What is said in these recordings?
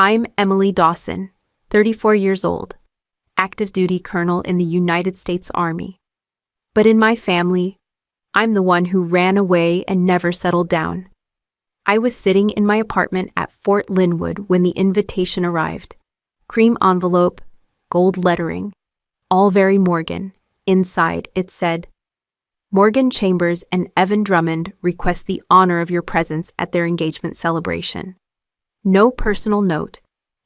I'm Emily Dawson, 34 years old, active duty colonel in the United States Army. But in my family, I'm the one who ran away and never settled down. I was sitting in my apartment at Fort Linwood when the invitation arrived. Cream envelope, gold lettering, all very Morgan. Inside, it said, Morgan Chambers and Evan Drummond request the honor of your presence at their engagement celebration. No personal note,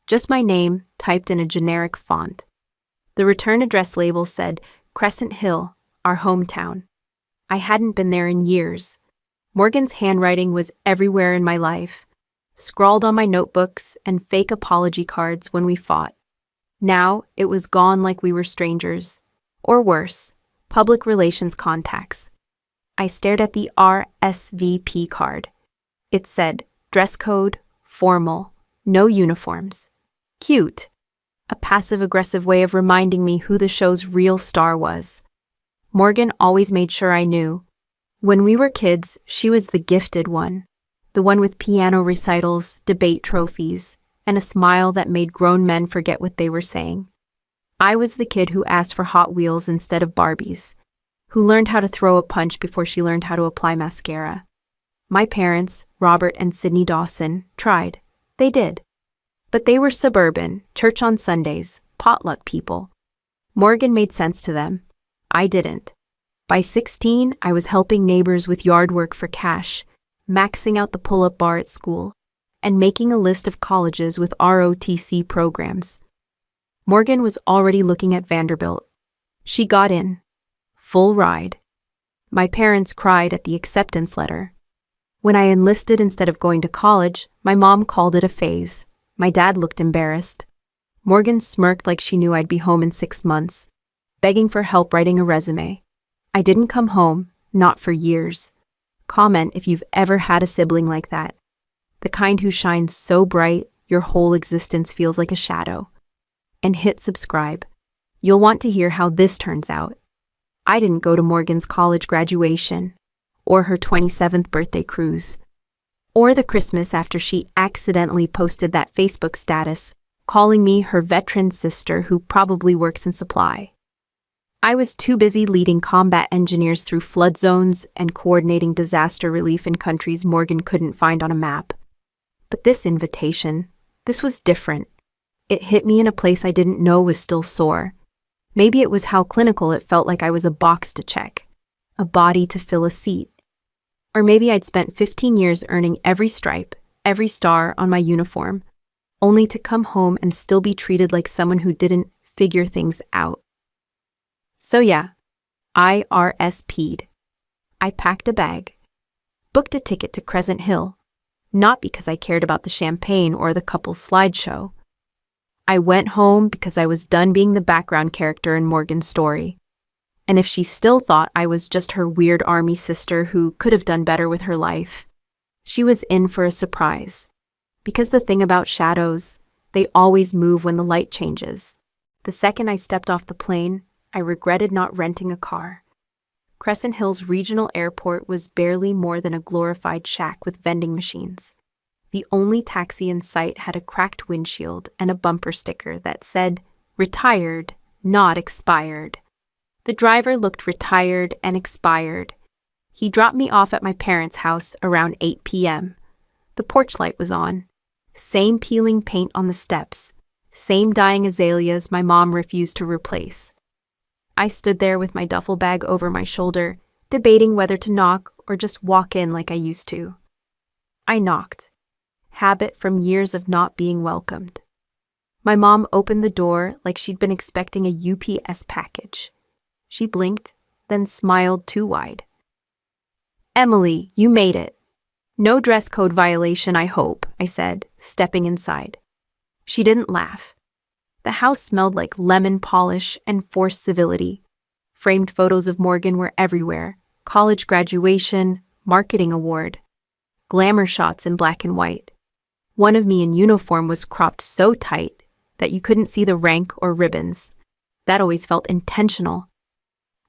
just my name typed in a generic font. The return address label said Crescent Hill, our hometown. I hadn't been there in years. Morgan's handwriting was everywhere in my life, scrawled on my notebooks and fake apology cards when we fought. Now it was gone like we were strangers, or worse, public relations contacts. I stared at the RSVP card. It said, dress code, formal, no uniforms. Cute. A passive-aggressive way of reminding me who the show's real star was. Morgan always made sure I knew. When we were kids, she was the gifted one. The one with piano recitals, debate trophies, and a smile that made grown men forget what they were saying. I was the kid who asked for Hot Wheels instead of Barbies, who learned how to throw a punch before she learned how to apply mascara. My parents, Robert and Sydney Dawson, tried. They did. But they were suburban, church on Sundays, potluck people. Morgan made sense to them. I didn't. By 16, I was helping neighbors with yard work for cash, maxing out the pull-up bar at school, and making a list of colleges with ROTC programs. Morgan was already looking at Vanderbilt. She got in. Full ride. My parents cried at the acceptance letter. When I enlisted instead of going to college, my mom called it a phase. My dad looked embarrassed. Morgan smirked like she knew I'd be home in 6 months, begging for help writing a resume. I didn't come home, not for years. Comment if you've ever had a sibling like that. The kind who shines so bright, your whole existence feels like a shadow. And hit subscribe. You'll want to hear how this turns out. I didn't go to Morgan's college graduation, or her 27th birthday cruise, or the Christmas after she accidentally posted that Facebook status, calling me her veteran sister who probably works in supply. I was too busy leading combat engineers through flood zones and coordinating disaster relief in countries Morgan couldn't find on a map. But this invitation, this was different. It hit me in a place I didn't know was still sore. Maybe it was how clinical it felt, like I was a box to check, a body to fill a seat. Or maybe I'd spent 15 years earning every stripe, every star on my uniform, only to come home and still be treated like someone who didn't figure things out. So yeah, I RSP'd. I packed a bag, booked a ticket to Crescent Hill, not because I cared about the champagne or the couple's slideshow. I went home because I was done being the background character in Morgan's story. And if she still thought I was just her weird army sister who could have done better with her life, she was in for a surprise. Because the thing about shadows, they always move when the light changes. The second I stepped off the plane, I regretted not renting a car. Crescent Hill's regional airport was barely more than a glorified shack with vending machines. The only taxi in sight had a cracked windshield and a bumper sticker that said, "Retired, not expired." The driver looked retired and expired. He dropped me off at my parents' house around 8 p.m. The porch light was on. Same peeling paint on the steps. Same dying azaleas my mom refused to replace. I stood there with my duffel bag over my shoulder, debating whether to knock or just walk in like I used to. I knocked. Habit from years of not being welcomed. My mom opened the door like she'd been expecting a UPS package. She blinked, then smiled too wide. "Emily, you made it. No dress code violation, I hope," I said, stepping inside. She didn't laugh. The house smelled like lemon polish and forced civility. Framed photos of Morgan were everywhere. College graduation, marketing award. Glamour shots in black and white. One of me in uniform was cropped so tight that you couldn't see the rank or ribbons. That always felt intentional.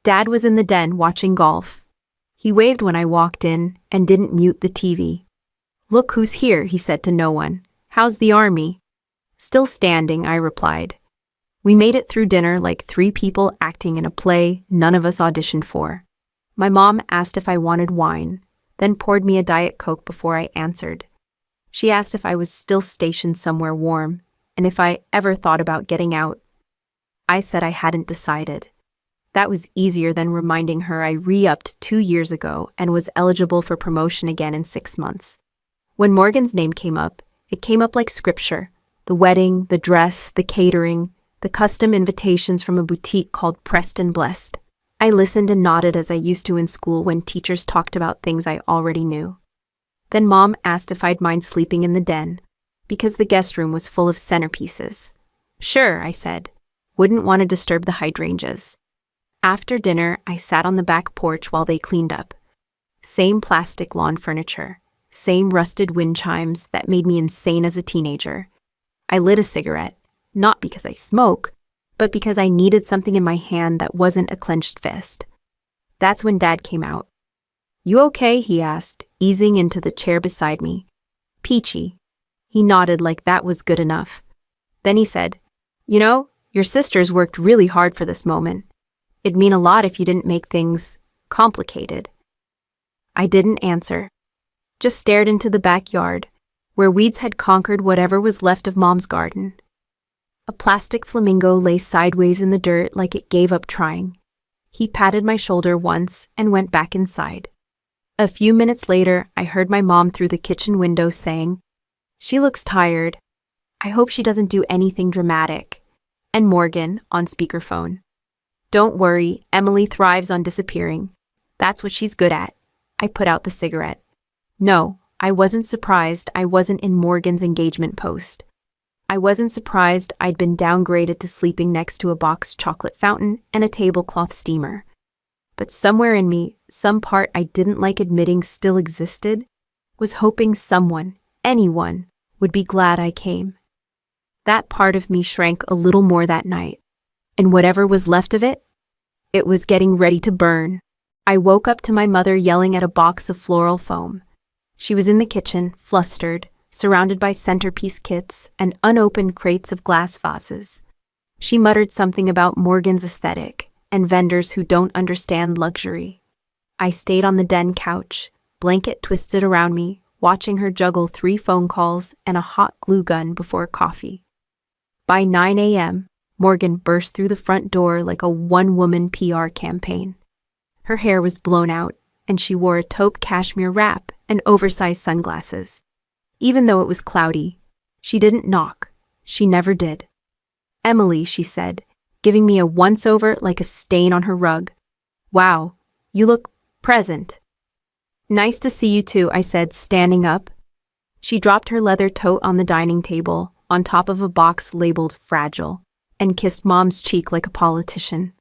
Dad was in the den watching golf. He waved when I walked in and didn't mute the TV. "Look who's here," he said to no one. "How's the army?" Still standing, I replied. We made it through dinner like three people acting in a play none of us auditioned for. My mom asked if I wanted wine, then poured me a Diet Coke before I answered. She asked if I was still stationed somewhere warm, and if I ever thought about getting out. I said I hadn't decided. That was easier than reminding her I re-upped 2 years ago and was eligible for promotion again in 6 months. When Morgan's name came up, it came up like scripture. The wedding, the dress, the catering, the custom invitations from a boutique called Pressed and Blessed. I listened and nodded as I used to in school when teachers talked about things I already knew. Then Mom asked if I'd mind sleeping in the den, because the guest room was full of centerpieces. Sure, I said. Wouldn't want to disturb the hydrangeas. After dinner, I sat on the back porch while they cleaned up. Same plastic lawn furniture, same rusted wind chimes that made me insane as a teenager. I lit a cigarette, not because I smoke, but because I needed something in my hand that wasn't a clenched fist. That's when Dad came out. You okay? He asked, easing into the chair beside me. Peachy. He nodded like that was good enough. Then he said, You know, your sisters worked really hard for this moment. It'd mean a lot if you didn't make things complicated. I didn't answer, just stared into the backyard, where weeds had conquered whatever was left of Mom's garden. A plastic flamingo lay sideways in the dirt like it gave up trying. He patted my shoulder once and went back inside. A few minutes later, I heard my mom through the kitchen window saying, She looks tired. I hope she doesn't do anything dramatic. And Morgan, on speakerphone. Don't worry, Emily thrives on disappearing. That's what she's good at. I put out the cigarette. No, I wasn't surprised I wasn't in Morgan's engagement post. I wasn't surprised I'd been downgraded to sleeping next to a boxed chocolate fountain and a tablecloth steamer. But somewhere in me, some part I didn't like admitting still existed, was hoping someone, anyone, would be glad I came. That part of me shrank a little more that night, and whatever was left of it, it was getting ready to burn. I woke up to my mother yelling at a box of floral foam. She was in the kitchen, flustered, surrounded by centerpiece kits and unopened crates of glass vases. She muttered something about Morgan's aesthetic and vendors who don't understand luxury. I stayed on the den couch, blanket twisted around me, watching her juggle 3 phone calls and a hot glue gun before coffee. By 9 a.m., Morgan burst through the front door like a one-woman PR campaign. Her hair was blown out, and she wore a taupe cashmere wrap and oversized sunglasses. Even though it was cloudy, she didn't knock. She never did. Emily, she said, giving me a once-over like a stain on her rug. Wow, you look present. Nice to see you too, I said, standing up. She dropped her leather tote on the dining table, on top of a box labeled Fragile, and kissed Mom's cheek like a politician.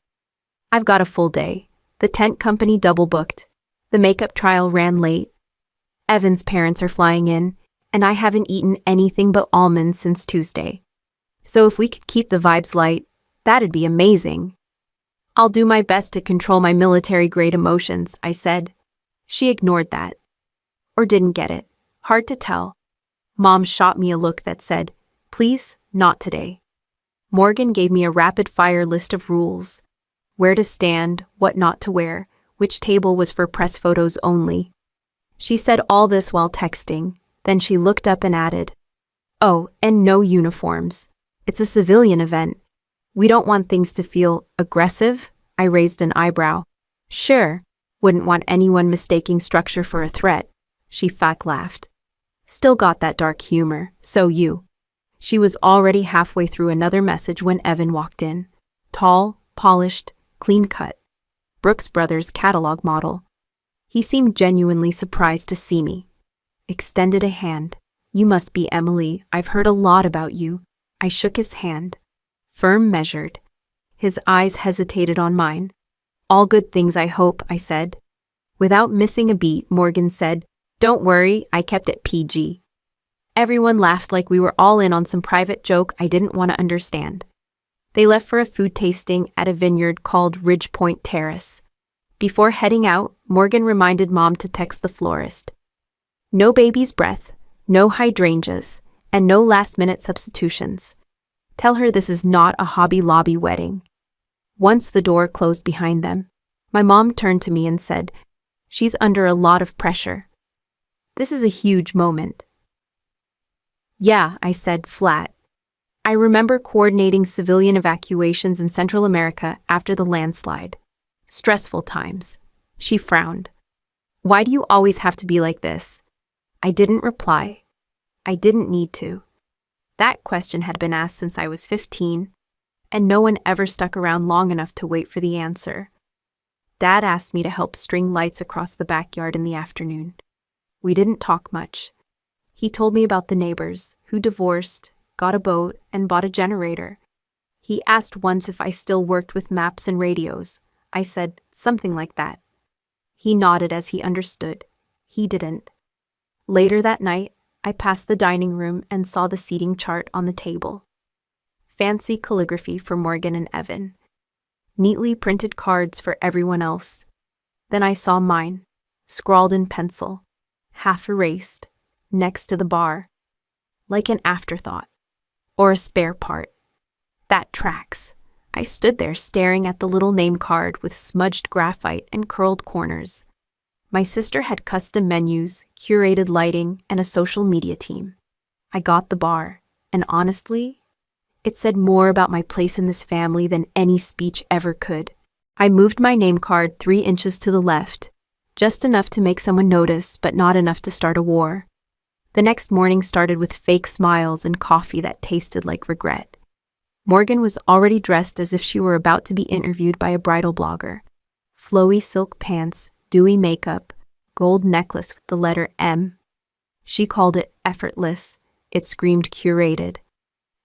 I've got a full day. The tent company double-booked. The makeup trial ran late. Evan's parents are flying in, and I haven't eaten anything but almonds since Tuesday. So if we could keep the vibes light, that'd be amazing. I'll do my best to control my military-grade emotions, I said. She ignored that. Or didn't get it. Hard to tell. Mom shot me a look that said, Please, not today. Morgan gave me a rapid-fire list of rules. Where to stand, what not to wear, which table was for press photos only. She said all this while texting, then she looked up and added, Oh, and no uniforms. It's a civilian event. We don't want things to feel aggressive. I raised an eyebrow. Sure, wouldn't want anyone mistaking structure for a threat. She fake laughed. Still got that dark humor, so you. She was already halfway through another message when Evan walked in. Tall, polished, clean-cut. Brooks Brothers catalog model. He seemed genuinely surprised to see me. Extended a hand. You must be Emily. I've heard a lot about you. I shook his hand. Firm measured. His eyes hesitated on mine. All good things, I hope, I said. Without missing a beat, Morgan said, Don't worry, I kept it PG. Everyone laughed like we were all in on some private joke I didn't want to understand. They left for a food tasting at a vineyard called Ridgepoint Terrace. Before heading out, Morgan reminded Mom to text the florist. No baby's breath, no hydrangeas, and no last-minute substitutions. Tell her this is not a Hobby Lobby wedding." Once the door closed behind them, my mom turned to me and said, "She's under a lot of pressure. This is a huge moment." "Yeah," I said, flat. I remember coordinating civilian evacuations in Central America after the landslide. Stressful times. She frowned. "Why do you always have to be like this?" I didn't reply. I didn't need to. That question had been asked since I was 15, and no one ever stuck around long enough to wait for the answer. Dad asked me to help string lights across the backyard in the afternoon. We didn't talk much. He told me about the neighbors, who divorced, got a boat, and bought a generator. He asked once if I still worked with maps and radios. I said, something like that. He nodded as he understood. He didn't. Later that night, I passed the dining room and saw the seating chart on the table. Fancy calligraphy for Morgan and Evan. Neatly printed cards for everyone else. Then I saw mine, scrawled in pencil, half erased, next to the bar. Like an afterthought. Or a spare part. That tracks. I stood there staring at the little name card with smudged graphite and curled corners. My sister had custom menus, curated lighting, and a social media team. I got the bar, and honestly, it said more about my place in this family than any speech ever could. I moved my name card 3 inches to the left, just enough to make someone notice, but not enough to start a war. The next morning started with fake smiles and coffee that tasted like regret. Morgan was already dressed as if she were about to be interviewed by a bridal blogger. Flowy silk pants, dewy makeup, gold necklace with the letter M. She called it effortless. It screamed curated.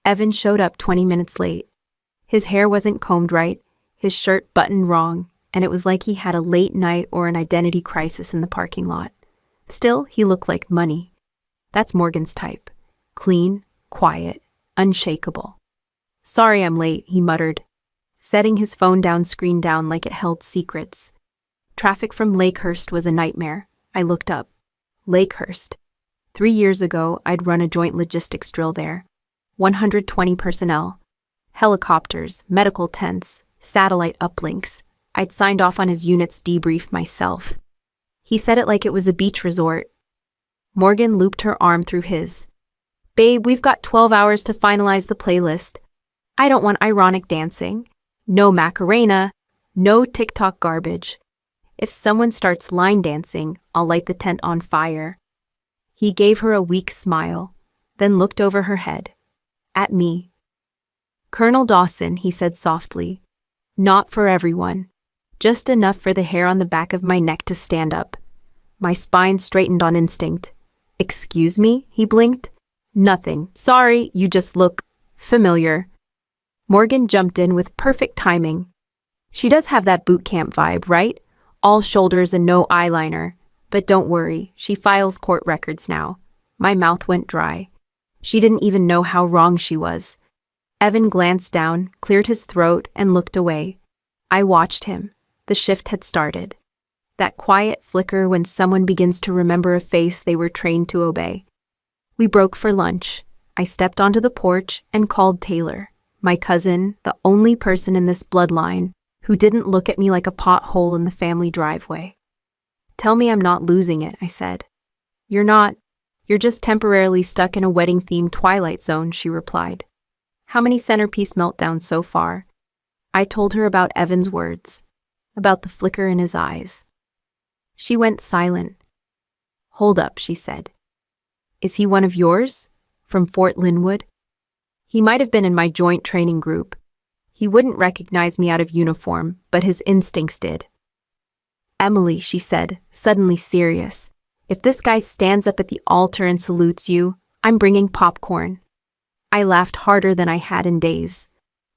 Evan showed up 20 minutes late. His hair wasn't combed right, his shirt buttoned wrong, and it was like he had a late night or an identity crisis in the parking lot. Still, he looked like money. That's Morgan's type. Clean, quiet, unshakable. "Sorry I'm late," he muttered, setting his phone screen down like it held secrets. Traffic from Lakehurst was a nightmare. I looked up. Lakehurst. 3 years ago, I'd run a joint logistics drill there. 120 personnel. Helicopters, medical tents, satellite uplinks. I'd signed off on his unit's debrief myself. He said it like it was a beach resort. Morgan looped her arm through his. "Babe, we've got 12 hours to finalize the playlist. I don't want ironic dancing. No Macarena. No TikTok garbage. If someone starts line dancing, I'll light the tent on fire." He gave her a weak smile, then looked over her head. At me. "Colonel Dawson," he said softly. "Not for everyone. Just enough for the hair on the back of my neck to stand up." My spine straightened on instinct. "Excuse me?" he blinked. "Nothing. Sorry, you just look familiar." Morgan jumped in with perfect timing. "She does have that boot camp vibe, right? All shoulders and no eyeliner. But don't worry, she files court records now." My mouth went dry. She didn't even know how wrong she was. Evan glanced down, cleared his throat, and looked away. I watched him. The shift had started. That quiet flicker when someone begins to remember a face they were trained to obey. We broke for lunch. I stepped onto the porch and called Taylor, my cousin, the only person in this bloodline who didn't look at me like a pothole in the family driveway. "Tell me I'm not losing it," I said. "You're not. You're just temporarily stuck in a wedding-themed twilight zone," she replied. "How many centerpiece meltdowns so far?" I told her about Evan's words, about the flicker in his eyes. She went silent. "Hold up," she said. "Is he one of yours? From Fort Linwood?" He might have been in my joint training group. He wouldn't recognize me out of uniform, but his instincts did. "Emily," she said, suddenly serious, "if this guy stands up at the altar and salutes you, I'm bringing popcorn." I laughed harder than I had in days.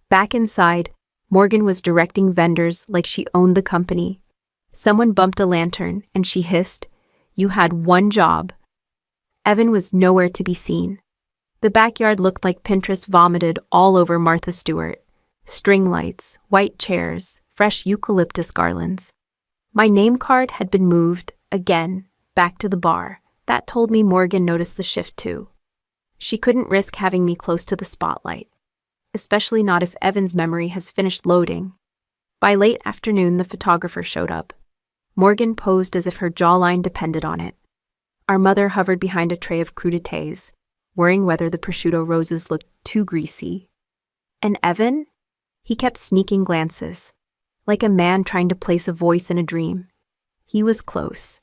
Back inside, Morgan was directing vendors like she owned the company. Someone bumped a lantern, and she hissed, "You had one job." Evan was nowhere to be seen. The backyard looked like Pinterest vomited all over Martha Stewart. String lights, white chairs, fresh eucalyptus garlands. My name card had been moved, again, back to the bar. That told me Morgan noticed the shift too. She couldn't risk having me close to the spotlight. especially not if Evan's memory has finished loading. By late afternoon, the photographer showed up. Morgan posed as if her jawline depended on it. Our mother hovered behind a tray of crudités, worrying whether the prosciutto roses looked too greasy. And Evan? He kept sneaking glances, like a man trying to place a voice in a dream. He was close.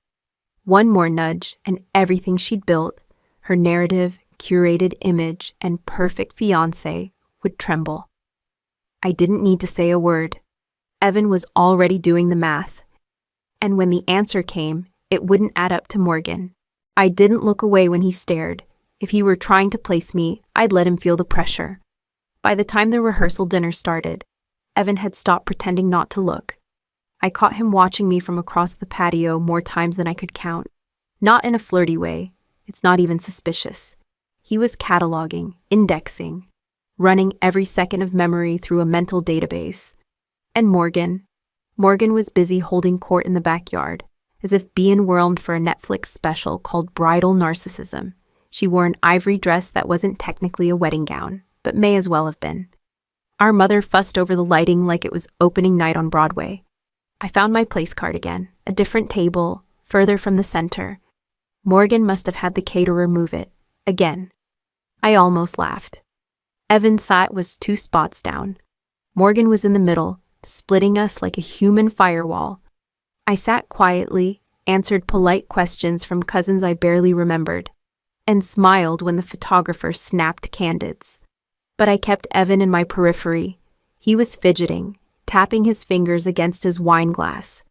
One more nudge, and everything she'd built, her narrative, curated image, and perfect fiancé, would tremble. I didn't need to say a word. Evan was already doing the math. And when the answer came, it wouldn't add up to Morgan. I didn't look away when he stared. If he were trying to place me, I'd let him feel the pressure. By the time the rehearsal dinner started, Evan had stopped pretending not to look. I caught him watching me from across the patio more times than I could count. Not in a flirty way. It's not even suspicious. He was cataloging, indexing, running every second of memory through a mental database. And Morgan was busy holding court in the backyard, as if being whelmed for a Netflix special called Bridal Narcissism. She wore an ivory dress that wasn't technically a wedding gown, but may as well have been. Our mother fussed over the lighting like it was opening night on Broadway. I found my place card again, a different table, further from the center. Morgan must have had the caterer move it, again. I almost laughed. Evan's sat was 2 spots down. Morgan was in the middle, splitting us like a human firewall. I sat quietly, answered polite questions from cousins I barely remembered, and smiled when the photographer snapped candids. But I kept Evan in my periphery. He was fidgeting, tapping his fingers against his wine glass.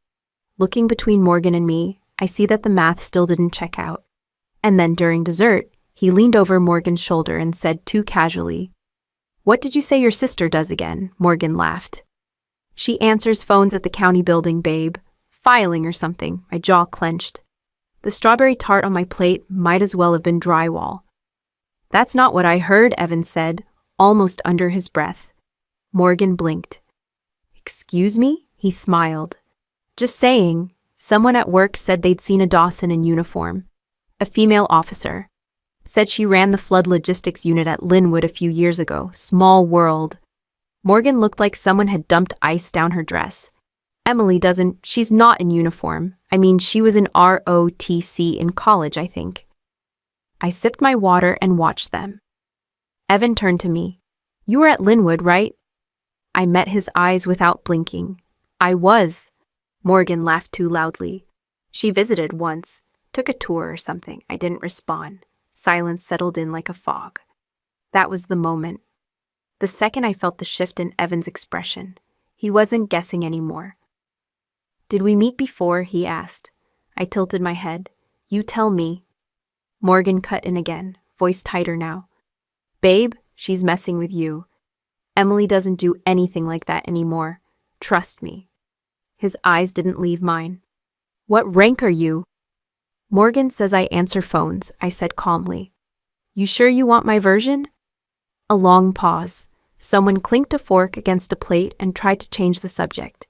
Looking between Morgan and me, I see that the math still didn't check out. And then during dessert, he leaned over Morgan's shoulder and said too casually, "What did you say your sister does again?" Morgan laughed. "She answers phones at the county building, babe. Filing or something." My jaw clenched. The strawberry tart on my plate might as well have been drywall. "That's not what I heard," Evan said, almost under his breath. Morgan blinked. "Excuse me?" He smiled. "Just saying. Someone at work said they'd seen a Dawson in uniform. A female officer. Said she ran the flood logistics unit at Linwood a few years ago. Small world." Morgan looked like someone had dumped ice down her dress. "Emily doesn't, she's not in uniform. I mean, she was in ROTC in college, I think." I sipped my water and watched them. Evan turned to me. "You were at Linwood, right?" I met his eyes without blinking. "I was." Morgan laughed too loudly. "She visited once, took a tour or something." I didn't respond. Silence settled in like a fog. That was the moment. The second I felt the shift in Evan's expression. He wasn't guessing anymore. "Did we meet before?" he asked. I tilted my head. "You tell me." Morgan cut in again, voice tighter now. "Babe, she's messing with you. Emily doesn't do anything like that anymore. Trust me." His eyes didn't leave mine. "What rank are you?" "Morgan says I answer phones," I said calmly. "You sure you want my version?" A long pause. Someone clinked a fork against a plate and tried to change the subject.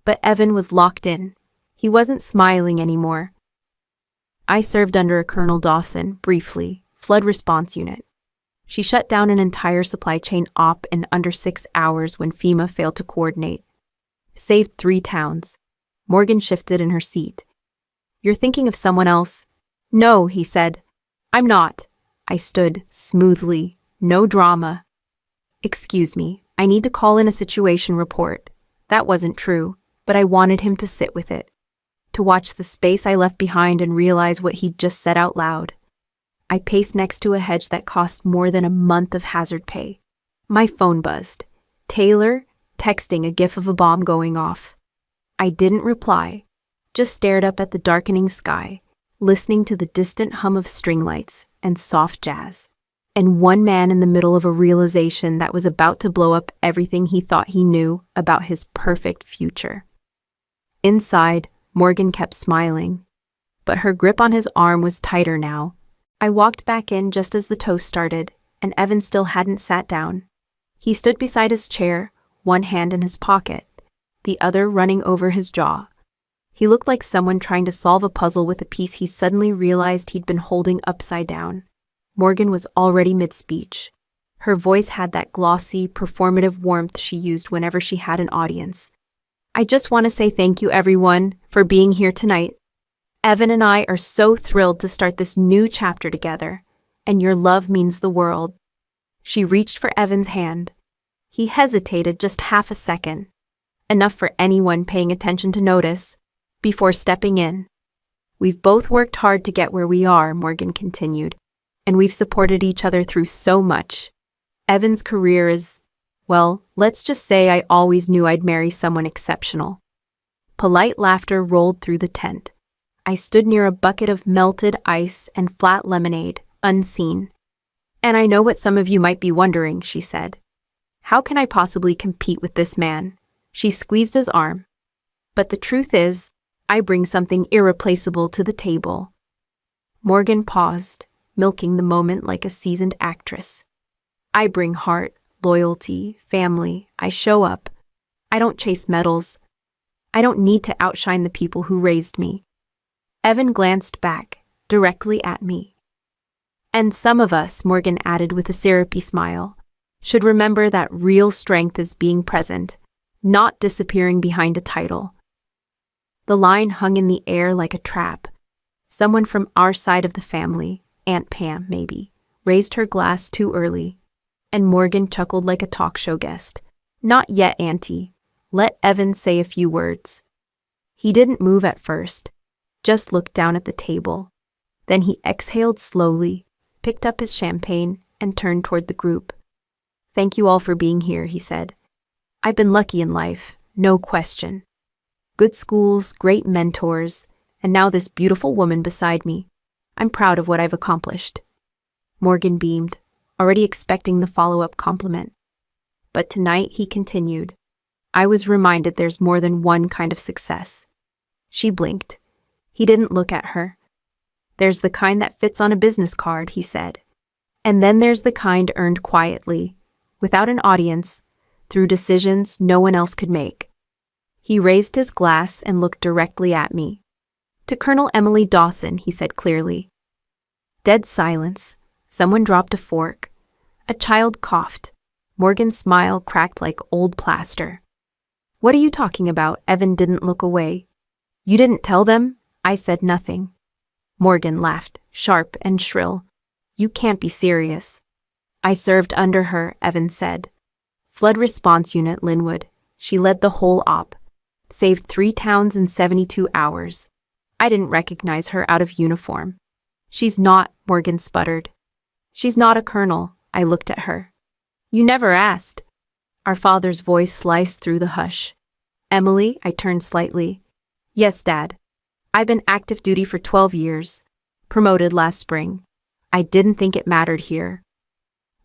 But Evan was locked in. He wasn't smiling anymore. "I served under a Colonel Dawson, briefly, flood response unit. She shut down an entire supply chain op in under 6 hours when FEMA failed to coordinate. Saved 3 towns. Morgan shifted in her seat. "You're thinking of someone else." "No," he said. "I'm not." I stood, smoothly. No drama. "Excuse me, I need to call in a situation report." That wasn't true, but I wanted him to sit with it. To watch the space I left behind and realize what he'd just said out loud. I paced next to a hedge that cost more than a month of hazard pay. My phone buzzed. Taylor, texting a gif of a bomb going off. I didn't reply, just stared up at the darkening sky, listening to the distant hum of string lights and soft jazz, and one man in the middle of a realization that was about to blow up everything he thought he knew about his perfect future. Inside, Morgan kept smiling, but her grip on his arm was tighter now. I walked back in just as the toast started, and Evan still hadn't sat down. He stood beside his chair, one hand in his pocket, the other running over his jaw. He looked like someone trying to solve a puzzle with a piece he suddenly realized he'd been holding upside down. Morgan was already mid-speech. Her voice had that glossy, performative warmth she used whenever she had an audience. I just want to say thank you, everyone, for being here tonight. Evan and I are so thrilled to start this new chapter together, and your love means the world. She reached for Evan's hand. He hesitated just half a second, enough for anyone paying attention to notice, before stepping in. We've both worked hard to get where we are, Morgan continued, and we've supported each other through so much. Evan's career is, well, let's just say I always knew I'd marry someone exceptional. Polite laughter rolled through the tent. I stood near a bucket of melted ice and flat lemonade, unseen. And I know what some of you might be wondering, she said. How can I possibly compete with this man? She squeezed his arm. But the truth is, I bring something irreplaceable to the table. Morgan paused, milking the moment like a seasoned actress. I bring heart, loyalty, family. I show up. I don't chase medals. I don't need to outshine the people who raised me. Evan glanced back, directly at me. And some of us, Morgan added with a syrupy smile, should remember that real strength is being present, not disappearing behind a title. The line hung in the air like a trap. Someone from our side of the family, Aunt Pam maybe, raised her glass too early, and Morgan chuckled like a talk show guest. Not yet, Auntie. Let Evan say a few words. He didn't move at first, just looked down at the table. Then he exhaled slowly, picked up his champagne, and turned toward the group. Thank you all for being here, he said. I've been lucky in life, no question. Good schools, great mentors, and now this beautiful woman beside me. I'm proud of what I've accomplished. Morgan beamed, already expecting the follow-up compliment. But tonight, he continued, I was reminded there's more than one kind of success. She blinked. He didn't look at her. There's the kind that fits on a business card, he said. And then there's the kind earned quietly, without an audience, through decisions no one else could make. He raised his glass and looked directly at me. To Colonel Emily Dawson, he said clearly. Dead silence. Someone dropped a fork. A child coughed. Morgan's smile cracked like old plaster. What are you talking about? Evan didn't look away. You didn't tell them? I said nothing. Morgan laughed, sharp and shrill. You can't be serious. I served under her, Evan said. Flood Response Unit, Linwood. She led the whole op. Saved 3 towns in 72 hours. I didn't recognize her out of uniform. She's not, Morgan sputtered. She's not a colonel. I looked at her. You never asked. Our father's voice sliced through the hush. Emily, I turned slightly. Yes, Dad. I've been active duty for 12 years. Promoted last spring. I didn't think it mattered here.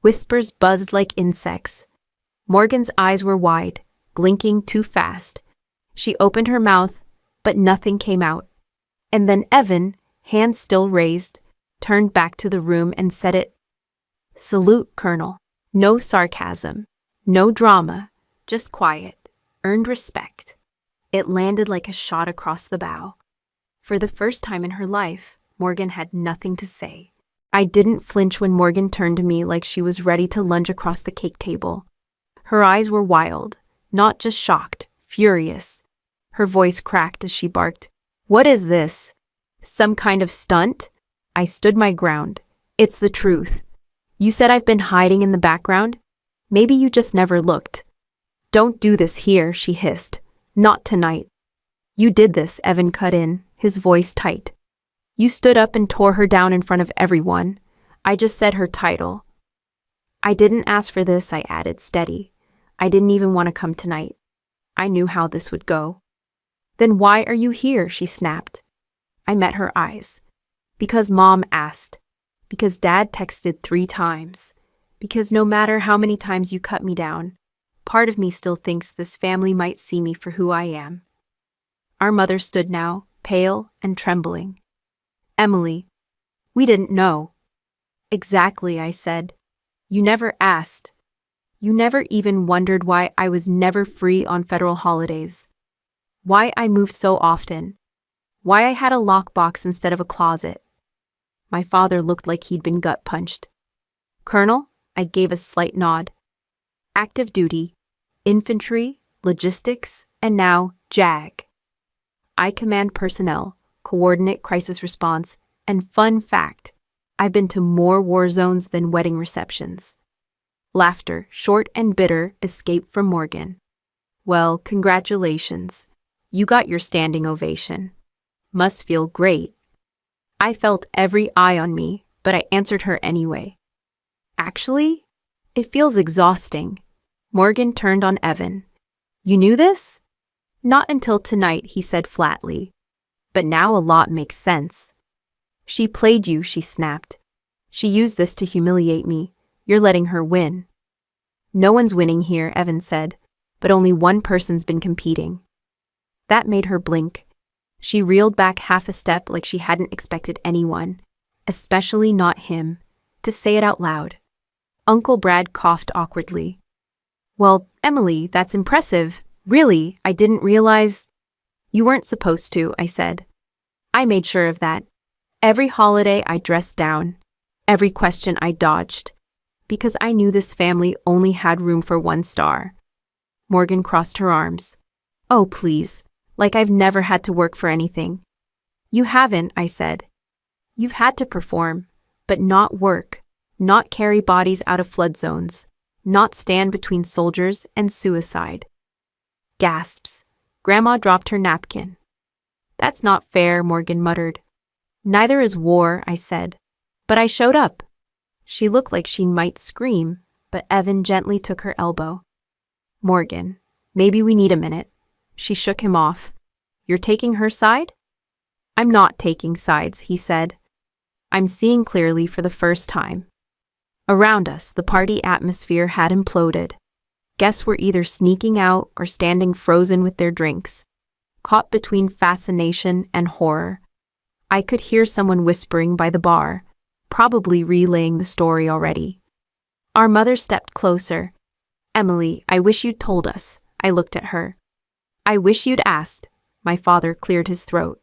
Whispers buzzed like insects. Morgan's eyes were wide, blinking too fast. She opened her mouth, but nothing came out. And then Evan, hands still raised, turned back to the room and said it. Salute, Colonel. No sarcasm. No drama. Just quiet. Earned respect. It landed like a shot across the bow. For the first time in her life, Morgan had nothing to say. I didn't flinch when Morgan turned to me like she was ready to lunge across the cake table. Her eyes were wild, not just shocked, furious. Her voice cracked as she barked, What is this? Some kind of stunt? I stood my ground. It's the truth. You said I've been hiding in the background? Maybe you just never looked. Don't do this here, she hissed. Not tonight. You did this, Evan cut in, his voice tight. You stood up and tore her down in front of everyone. I just said her title. I didn't ask for this, I added, steady. I didn't even want to come tonight. I knew how this would go. Then why are you here? She snapped. I met her eyes. Because Mom asked. Because Dad texted 3 times. Because no matter how many times you cut me down, part of me still thinks this family might see me for who I am. Our mother stood now, pale and trembling. Emily, we didn't know. Exactly, I said. You never asked. You never even wondered why I was never free on federal holidays. Why I moved so often. Why I had a lockbox instead of a closet. My father looked like he'd been gut-punched. Colonel, I gave a slight nod. Active duty, infantry, logistics, and now JAG. I command personnel, coordinate crisis response, and fun fact, I've been to more war zones than wedding receptions. Laughter, short and bitter, escaped from Morgan. Well, congratulations. You got your standing ovation. Must feel great. I felt every eye on me, but I answered her anyway. Actually, it feels exhausting. Morgan turned on Evan. You knew this? Not until tonight, he said flatly. But now a lot makes sense. She played you, she snapped. She used this to humiliate me. You're letting her win. No one's winning here, Evan said, but only one person's been competing. That made her blink. She reeled back half a step like she hadn't expected anyone, especially not him, to say it out loud. Uncle Brad coughed awkwardly. Well, Emily, that's impressive. Really, I didn't realize. You weren't supposed to, I said. I made sure of that. Every holiday I dressed down. Every question I dodged. Because I knew this family only had room for one star. Morgan crossed her arms. Oh, please. Like I've never had to work for anything. You haven't, I said. You've had to perform, but not work, not carry bodies out of flood zones, not stand between soldiers and suicide. Gasps. Grandma dropped her napkin. That's not fair, Morgan muttered. Neither is war, I said. But I showed up. She looked like she might scream, but Evan gently took her elbow. Morgan, maybe we need a minute. She shook him off. You're taking her side? I'm not taking sides, he said. I'm seeing clearly for the first time. Around us, the party atmosphere had imploded. Guests were either sneaking out or standing frozen with their drinks, caught between fascination and horror. I could hear someone whispering by the bar, probably relaying the story already. Our mother stepped closer. Emily, I wish you'd told us. I looked at her. I wish you'd asked. My father cleared his throat.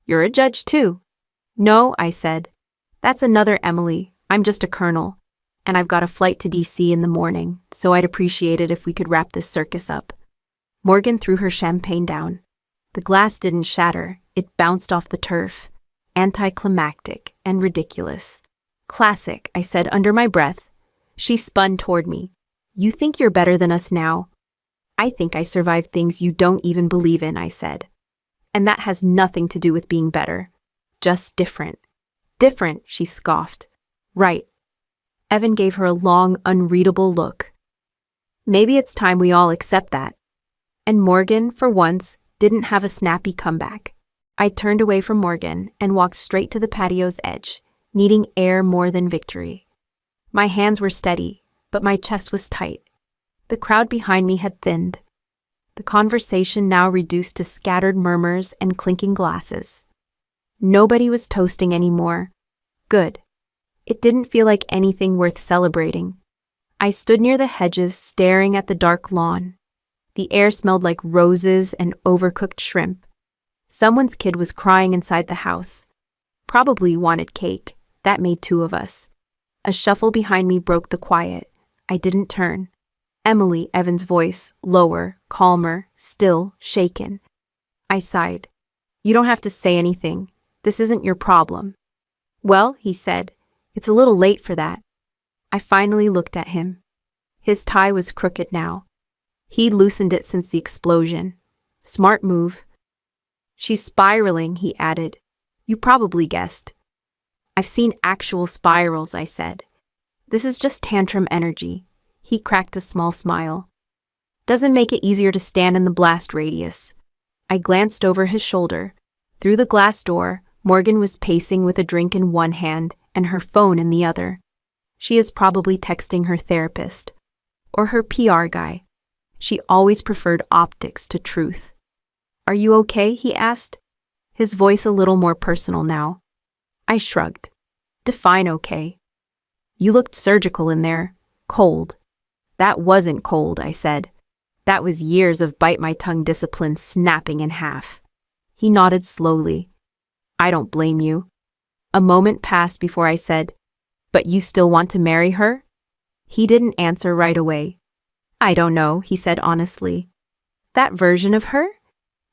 You're a judge too. No, I said. That's another Emily. I'm just a colonel. And I've got a flight to DC in the morning, so I'd appreciate it if we could wrap this circus up. Morgan threw her champagne down. The glass didn't shatter. It bounced off the turf. Anticlimactic and ridiculous. Classic, I said under my breath. She spun toward me. You think you're better than us now? I think I survived things you don't even believe in, I said. And that has nothing to do with being better. Just different. Different, she scoffed. Right. Evan gave her a long, unreadable look. Maybe it's time we all accept that. And Morgan, for once, didn't have a snappy comeback. I turned away from Morgan and walked straight to the patio's edge, needing air more than victory. My hands were steady, but my chest was tight. The crowd behind me had thinned. The conversation now reduced to scattered murmurs and clinking glasses. Nobody was toasting anymore. Good. It didn't feel like anything worth celebrating. I stood near the hedges, staring at the dark lawn. The air smelled like roses and overcooked shrimp. Someone's kid was crying inside the house. Probably wanted cake. That made two of us. A shuffle behind me broke the quiet. I didn't turn. Emily, Evan's voice, lower, calmer, still, shaken. I sighed. You don't have to say anything. This isn't your problem. Well, he said, it's a little late for that. I finally looked at him. His tie was crooked now. He'd loosened it since the explosion. Smart move. She's spiraling, he added. You probably guessed. I've seen actual spirals, I said. This is just tantrum energy. He cracked a small smile. Doesn't make it easier to stand in the blast radius. I glanced over his shoulder. Through the glass door, Morgan was pacing with a drink in one hand and her phone in the other. She is probably texting her therapist. Or her PR guy. She always preferred optics to truth. Are you okay? He asked. His voice a little more personal now. I shrugged. Define okay. You looked surgical in there. Cold. That wasn't cold, I said. That was years of bite-my-tongue discipline snapping in half. He nodded slowly. I don't blame you. A moment passed before I said, But you still want to marry her? He didn't answer right away. I don't know, he said honestly. That version of her?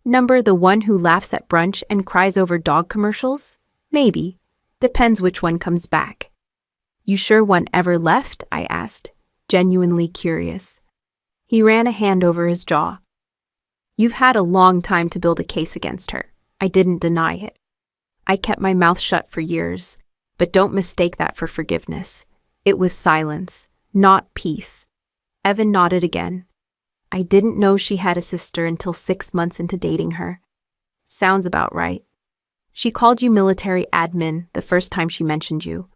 Number the one who laughs at brunch and cries over dog commercials? Maybe. Depends which one comes back. You sure one ever left? I asked, genuinely curious. He ran a hand over his jaw. You've had a long time to build a case against her. I didn't deny it. I kept my mouth shut for years, but don't mistake that for forgiveness. It was silence, not peace. Evan nodded again. I didn't know she had a sister until 6 months into dating her. Sounds about right. She called you military admin the first time she mentioned you.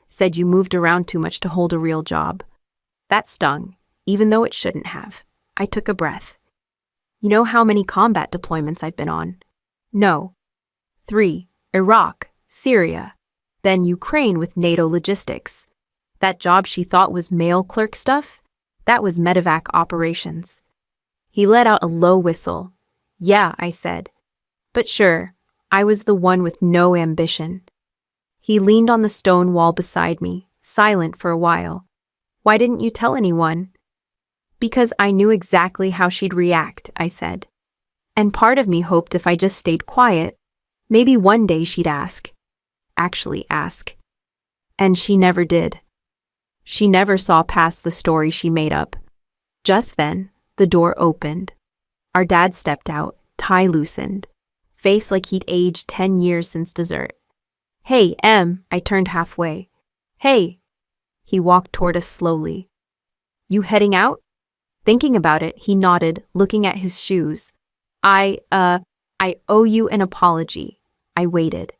Said you moved around too much to hold a real job. That stung, even though it shouldn't have. I took a breath. You know how many combat deployments I've been on? No. 3. Iraq, Syria, then Ukraine with NATO logistics. That job she thought was mail clerk stuff? That was medevac operations. He let out a low whistle. Yeah, I said. But sure, I was the one with no ambition. He leaned on the stone wall beside me, silent for a while. Why didn't you tell anyone? Because I knew exactly how she'd react, I said. And part of me hoped if I just stayed quiet, maybe one day she'd ask. Actually ask. And she never did. She never saw past the story she made up. Just then, the door opened. Our dad stepped out, tie loosened, face like he'd aged 10 years since dessert. Hey, Em, I turned halfway. Hey. He walked toward us slowly. You heading out? Thinking about it, he nodded, looking at his shoes. I owe you an apology. I waited.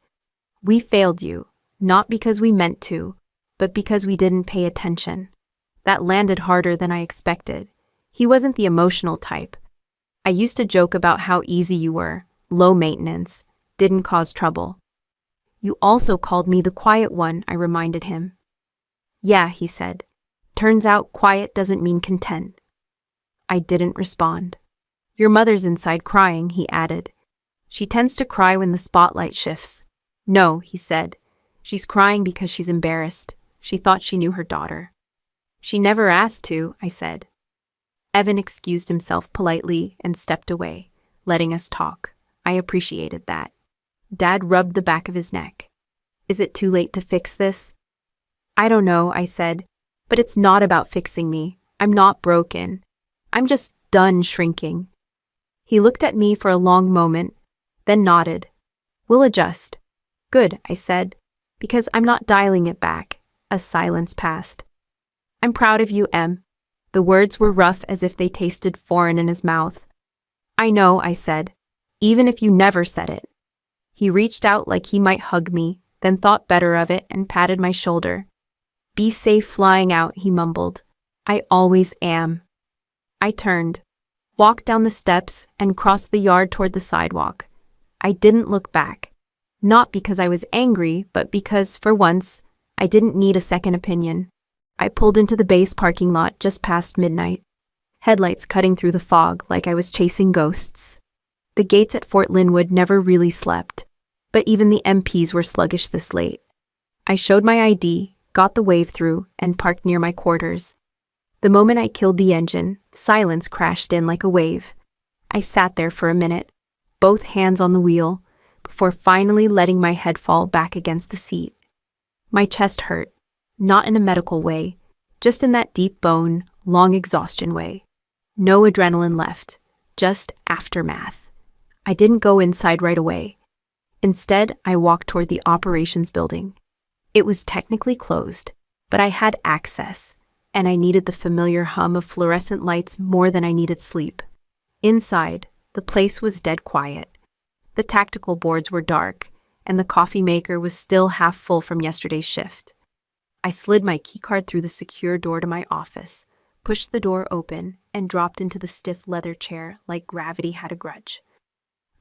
We failed you, not because we meant to, but because we didn't pay attention. That landed harder than I expected. He wasn't the emotional type. I used to joke about how easy you were, low maintenance, didn't cause trouble. You also called me the quiet one, I reminded him. Yeah, he said. Turns out quiet doesn't mean content. I didn't respond. Your mother's inside crying, he added. She tends to cry when the spotlight shifts. No, he said. She's crying because she's embarrassed. She thought she knew her daughter. She never asked to, I said. Evan excused himself politely and stepped away, letting us talk. I appreciated that. Dad rubbed the back of his neck. Is it too late to fix this? I don't know, I said, but it's not about fixing me. I'm not broken. I'm just done shrinking. He looked at me for a long moment, then nodded. We'll adjust. Good, I said, because I'm not dialing it back. A silence passed. I'm proud of you, Em. The words were rough as if they tasted foreign in his mouth. I know, I said, even if you never said it. He reached out like he might hug me, then thought better of it and patted my shoulder. Be safe flying out, he mumbled. I always am. I turned, walked down the steps, and crossed the yard toward the sidewalk. I didn't look back. Not because I was angry, but because, for once, I didn't need a second opinion. I pulled into the base parking lot just past midnight, headlights cutting through the fog like I was chasing ghosts. The gates at Fort Linwood never really slept, but even the MPs were sluggish this late. I showed my ID, got the wave through, and parked near my quarters. The moment I killed the engine, silence crashed in like a wave. I sat there for a minute, both hands on the wheel, before finally letting my head fall back against the seat. My chest hurt, not in a medical way, just in that deep bone, long exhaustion way. No adrenaline left, just aftermath. I didn't go inside right away. Instead, I walked toward the operations building. It was technically closed, but I had access, and I needed the familiar hum of fluorescent lights more than I needed sleep. Inside, the place was dead quiet. The tactical boards were dark, and the coffee maker was still half full from yesterday's shift. I slid my keycard through the secure door to my office, pushed the door open, and dropped into the stiff leather chair like gravity had a grudge.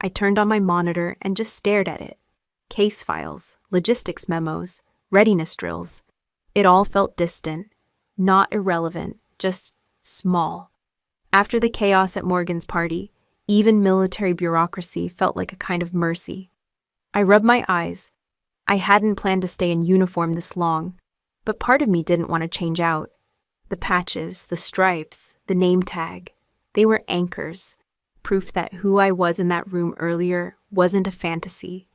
I turned on my monitor and just stared at it. Case files, logistics memos, readiness drills. It all felt distant, not irrelevant, just small. After the chaos at Morgan's party, even military bureaucracy felt like a kind of mercy. I rubbed my eyes. I hadn't planned to stay in uniform this long, but part of me didn't want to change out. The patches, the stripes, the name tag, they were anchors, proof that who I was in that room earlier wasn't a fantasy.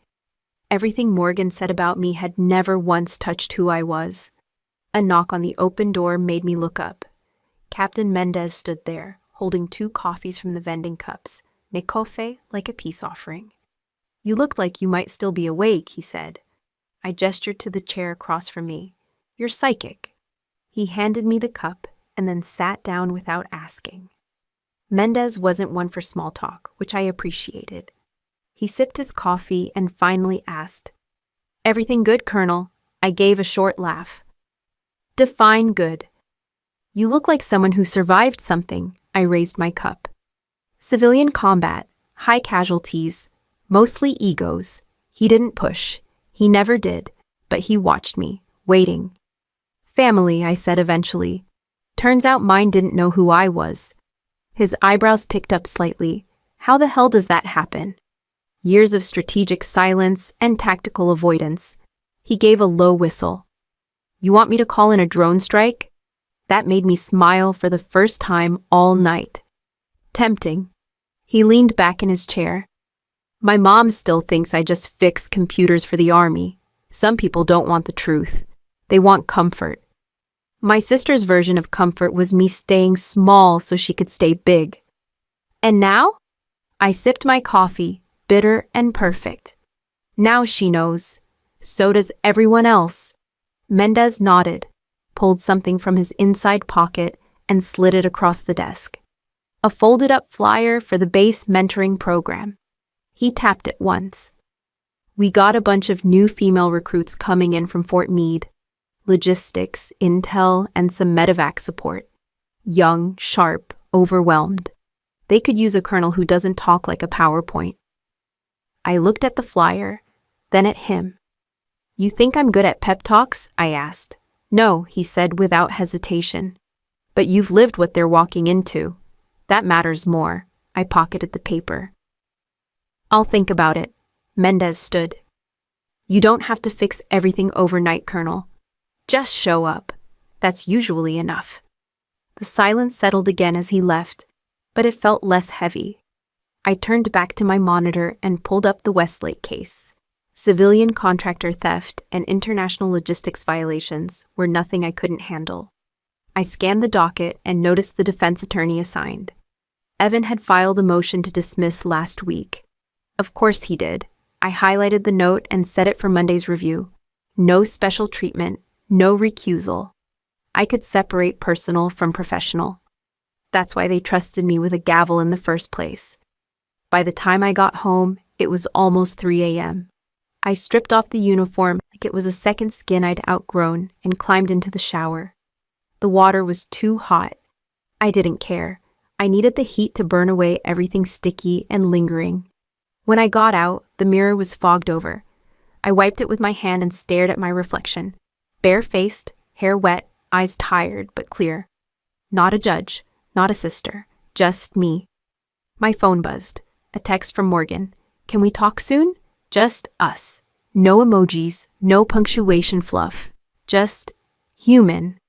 Everything Morgan said about me had never once touched who I was. A knock on the open door made me look up. Captain Mendez stood there, holding 2 coffees from the vending cups, Necofe like a peace offering. "You look like you might still be awake," he said. I gestured to the chair across from me. "You're psychic." He handed me the cup and then sat down without asking. Mendez wasn't one for small talk, which I appreciated. He sipped his coffee and finally asked, "Everything good, Colonel?" I gave a short laugh. "Define good." "You look like someone who survived something." I raised my cup. "Civilian combat, high casualties, mostly egos." He didn't push. He never did, but he watched me, waiting. "Family," I said eventually. "Turns out mine didn't know who I was." His eyebrows ticked up slightly. "How the hell does that happen?" "Years of strategic silence and tactical avoidance." He gave a low whistle. "You want me to call in a drone strike?" That made me smile for the first time all night. Tempting. He leaned back in his chair. "My mom still thinks I just fix computers for the army. Some people don't want the truth. They want comfort. My sister's version of comfort was me staying small so she could stay big. And now?" I sipped my coffee, bitter and perfect. "Now she knows. So does everyone else." Mendez nodded, pulled something from his inside pocket, and slid it across the desk. A folded-up flyer for the base mentoring program. He tapped it once. "We got a bunch of new female recruits coming in from Fort Meade. Logistics, intel, and some medevac support. Young, sharp, overwhelmed. They could use a colonel who doesn't talk like a PowerPoint." I looked at the flyer, then at him. "You think I'm good at pep talks?" I asked. "No," he said without hesitation. "But you've lived what they're walking into. That matters more." I pocketed the paper. "I'll think about it." Mendez stood. "You don't have to fix everything overnight, Colonel. Just show up. That's usually enough." The silence settled again as he left, but it felt less heavy. I turned back to my monitor and pulled up the Westlake case. Civilian contractor theft and international logistics violations were nothing I couldn't handle. I scanned the docket and noticed the defense attorney assigned. Evan had filed a motion to dismiss last week. Of course he did. I highlighted the note and set it for Monday's review. No special treatment, no recusal. I could separate personal from professional. That's why they trusted me with a gavel in the first place. By the time I got home, it was almost 3 a.m. I stripped off the uniform like it was a second skin I'd outgrown and climbed into the shower. The water was too hot. I didn't care. I needed the heat to burn away everything sticky and lingering. When I got out, the mirror was fogged over. I wiped it with my hand and stared at my reflection. Bare-faced, hair wet, eyes tired but clear. Not a judge, not a sister, just me. My phone buzzed. A text from Morgan. "Can we talk soon?" Just us. No emojis, no punctuation fluff. Just human.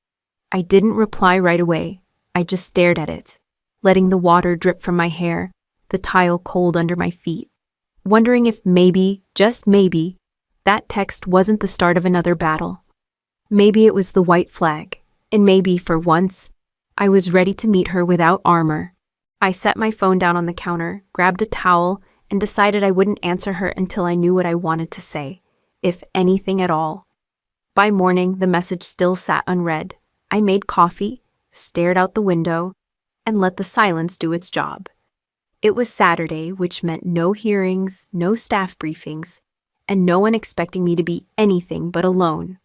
I didn't reply right away. I just stared at it, letting the water drip from my hair, the tile cold under my feet, wondering if maybe, just maybe, that text wasn't the start of another battle. Maybe it was the white flag, and maybe, for once, I was ready to meet her without armor. I set my phone down on the counter, grabbed a towel, and decided I wouldn't answer her until I knew what I wanted to say, if anything at all. By morning, the message still sat unread. I made coffee, stared out the window, and let the silence do its job. It was Saturday, which meant no hearings, no staff briefings, and no one expecting me to be anything but alone.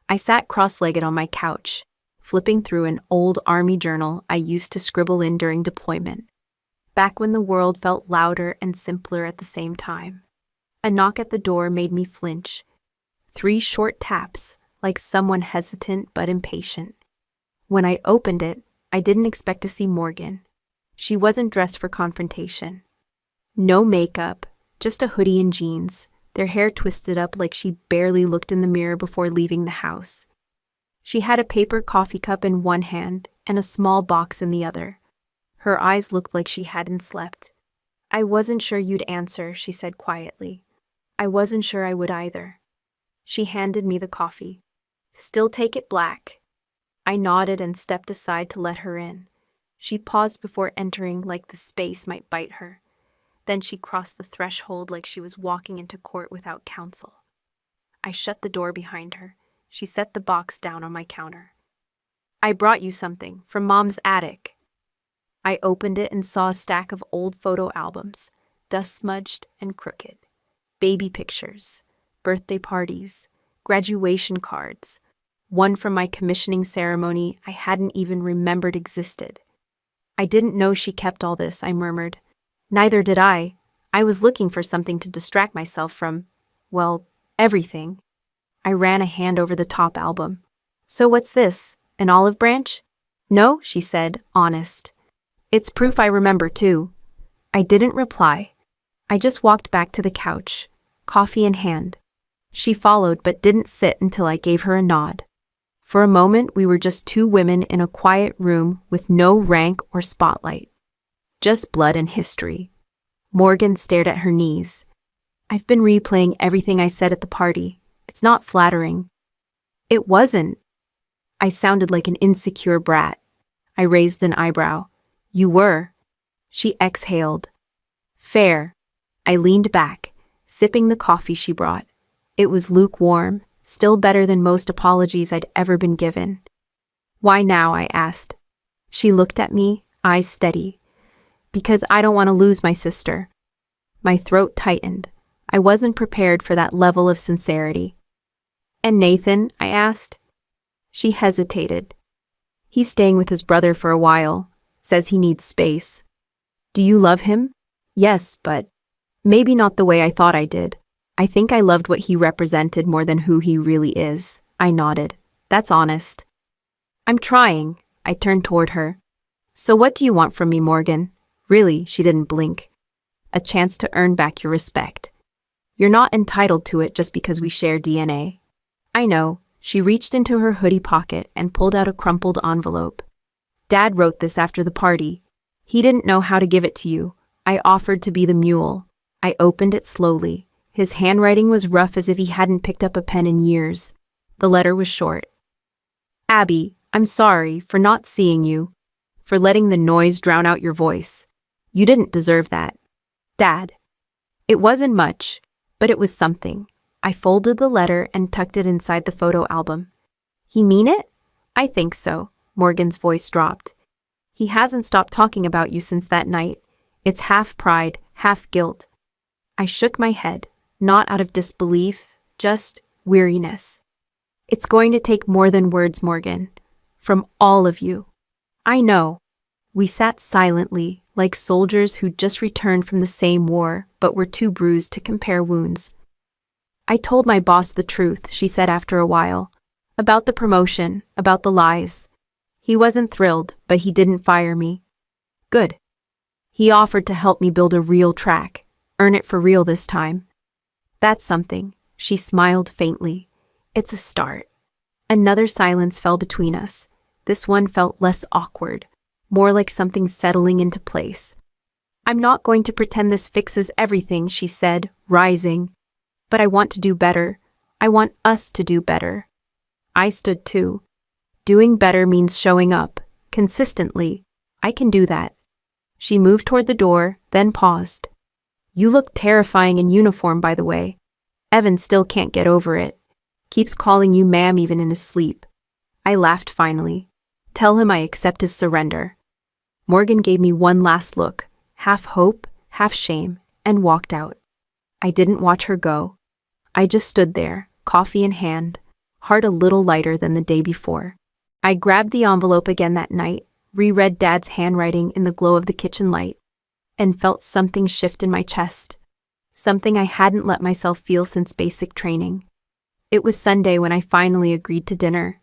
I sat cross-legged on my couch, flipping through an old army journal I used to scribble in during deployment, back when the world felt louder and simpler at the same time. A knock at the door made me flinch. 3 short taps, like someone hesitant but impatient. When I opened it, I didn't expect to see Morgan. She wasn't dressed for confrontation. No makeup, just a hoodie and jeans, their hair twisted up like she barely looked in the mirror before leaving the house. She had a paper coffee cup in one hand and a small box in the other. Her eyes looked like she hadn't slept. "I wasn't sure you'd answer," she said quietly. "I wasn't sure I would either." She handed me the coffee. "Still take it black." I nodded and stepped aside to let her in. She paused before entering like the space might bite her. Then she crossed the threshold like she was walking into court without counsel. I shut the door behind her. She set the box down on my counter. "I brought you something from Mom's attic." I opened it and saw a stack of old photo albums, dust-smudged and crooked. Baby pictures, birthday parties, graduation cards. One from my commissioning ceremony I hadn't even remembered existed. "I didn't know she kept all this," I murmured. "Neither did I. I was looking for something to distract myself from, well, everything." I ran a hand over the top album. "So what's this? An olive branch?" "No," she said, honest. "It's proof I remember, too." I didn't reply. I just walked back to the couch, coffee in hand. She followed but didn't sit until I gave her a nod. For a moment, we were just two women in a quiet room with no rank or spotlight. Just blood and history. Morgan stared at her knees. "I've been replaying everything I said at the party. It's not flattering." "It wasn't." I sounded like an insecure brat. I raised an eyebrow. "You were." She exhaled. "Fair." I leaned back, sipping the coffee she brought. It was lukewarm, still better than most apologies I'd ever been given. "Why now?" I asked. She looked at me, eyes steady. "Because I don't want to lose my sister." My throat tightened. I wasn't prepared for that level of sincerity. "And Nathan?" I asked. She hesitated. "He's staying with his brother for a while. Says he needs space." "Do you love him?" "Yes, but maybe not the way I thought I did. I think I loved what he represented more than who he really is." I nodded. "That's honest." "I'm trying." I turned toward her. "So what do you want from me, Morgan?" Really, she didn't blink. "A chance to earn back your respect. You're not entitled to it just because we share DNA." "I know." She reached into her hoodie pocket and pulled out a crumpled envelope. "Dad wrote this after the party. He didn't know how to give it to you. I offered to be the mule." I opened it slowly. His handwriting was rough as if he hadn't picked up a pen in years. The letter was short. "Abby, I'm sorry for not seeing you, for letting the noise drown out your voice. You didn't deserve that. Dad." It wasn't much, but it was something. I folded the letter and tucked it inside the photo album. "He mean it?" "I think so." Morgan's voice dropped. "He hasn't stopped talking about you since that night. It's half pride, half guilt." I shook my head, not out of disbelief, just weariness. "It's going to take more than words, Morgan. From all of you." "I know." We sat silently, like soldiers who'd just returned from the same war, but were too bruised to compare wounds. "I told my boss the truth," she said after a while. "About the promotion, about the lies. He wasn't thrilled, but he didn't fire me." "Good." "He offered to help me build a real track, earn it for real this time." "That's something." She smiled faintly. "It's a start." Another silence fell between us. This one felt less awkward, more like something settling into place. "I'm not going to pretend this fixes everything," she said, rising. "But I want to do better. I want us to do better." I stood too. Doing better means showing up, consistently. I can do that. She moved toward the door, then paused. "You look terrifying in uniform, by the way. Evan still can't get over it. Keeps calling you ma'am even in his sleep." I laughed finally. "Tell him I accept his surrender." Morgan gave me one last look, half hope, half shame, and walked out. I didn't watch her go. I just stood there, coffee in hand, heart a little lighter than the day before. I grabbed the envelope again that night, reread Dad's handwriting in the glow of the kitchen light, and felt something shift in my chest. Something I hadn't let myself feel since basic training. It was Sunday when I finally agreed to dinner.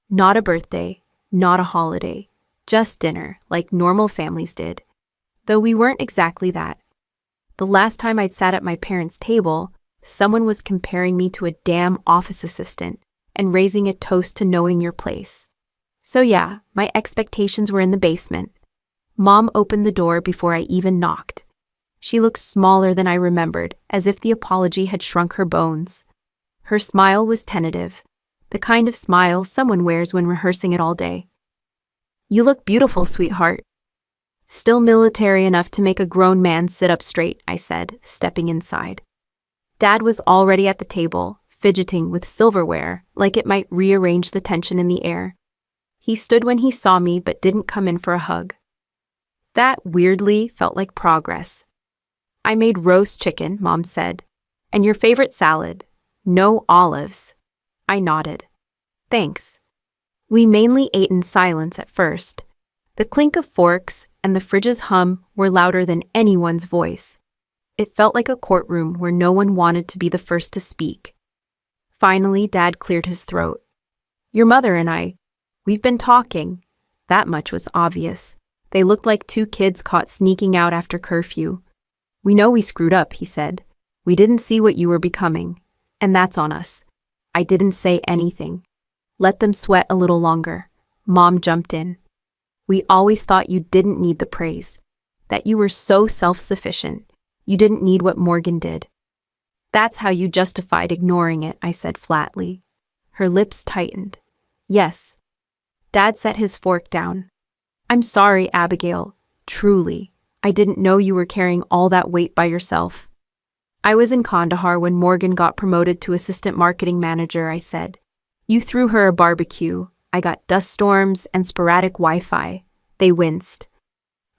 Not a birthday, not a holiday, just dinner, like normal families did. Though we weren't exactly that. The last time I'd sat at my parents' table, someone was comparing me to a damn office assistant, and raising a toast to knowing your place. So yeah, my expectations were in the basement. Mom opened the door before I even knocked. She looked smaller than I remembered, as if the apology had shrunk her bones. Her smile was tentative, the kind of smile someone wears when rehearsing it all day. "You look beautiful, sweetheart." "Still military enough to make a grown man sit up straight," I said, stepping inside. Dad was already at the table, fidgeting with silverware, like it might rearrange the tension in the air. He stood when he saw me but didn't come in for a hug. That weirdly felt like progress. "I made roast chicken," Mom said. "And your favorite salad. No olives." I nodded. "Thanks." We mainly ate in silence at first. The clink of forks and the fridge's hum were louder than anyone's voice. It felt like a courtroom where no one wanted to be the first to speak. Finally, Dad cleared his throat. "Your mother and we've been talking." That much was obvious. They looked like two kids caught sneaking out after curfew. "We know we screwed up," he said. "We didn't see what you were becoming. And that's on us." I didn't say anything. Let them sweat a little longer. Mom jumped in. "We always thought you didn't need the praise. That you were so self-sufficient. You didn't need what Morgan did." "That's how you justified ignoring it," I said flatly. Her lips tightened. "Yes." Dad set his fork down. "I'm sorry, Abigail. Truly. I didn't know you were carrying all that weight by yourself." "I was in Kandahar when Morgan got promoted to assistant marketing manager," I said. "You threw her a barbecue. I got dust storms and sporadic Wi-Fi." They winced.